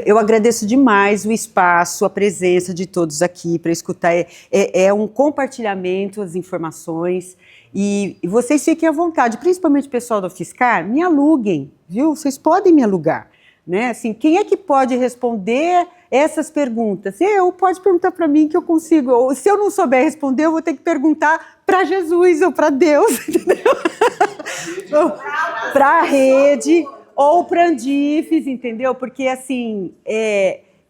eu agradeço demais o espaço, a presença de todos aqui para escutar. É um compartilhamento das informações e vocês fiquem à vontade, principalmente o pessoal da UFSCar, me aluguem, viu? Vocês podem me alugar, né? Assim, quem é que pode responder essas perguntas? Pode perguntar para mim que eu consigo. Ou, se eu não souber responder, eu vou ter que perguntar para Jesus ou para Deus, entendeu? Para a rede. Ou para Andifes, entendeu? Porque, assim,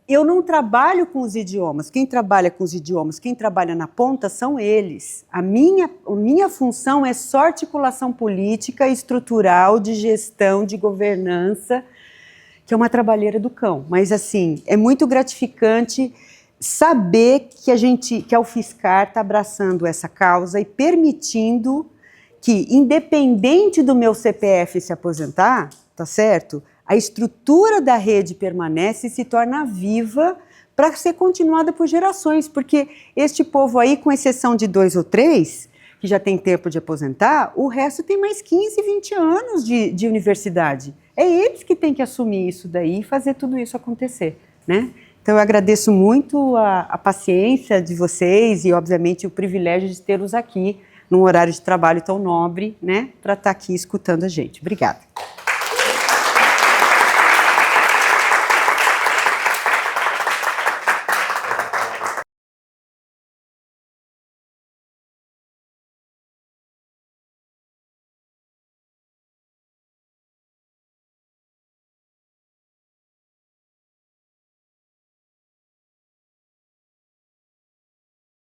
eu não trabalho com os idiomas. Quem trabalha com os idiomas, quem trabalha na ponta são eles. A minha função é só articulação política, estrutural, de gestão, de governança, que é uma trabalheira do cão. Mas, assim, é muito gratificante saber que a UFSCar está abraçando essa causa e permitindo que, independente do meu CPF se aposentar, tá certo? A estrutura da rede permanece e se torna viva para ser continuada por gerações, porque este povo aí, com exceção de 2 ou 3, que já tem tempo de aposentar, o resto tem mais 15, 20 anos de universidade. É eles que têm que assumir isso daí e fazer tudo isso acontecer, né? Então eu agradeço muito a paciência de vocês e, obviamente, o privilégio de tê-los aqui num horário de trabalho tão nobre, né, para estar aqui escutando a gente. Obrigada.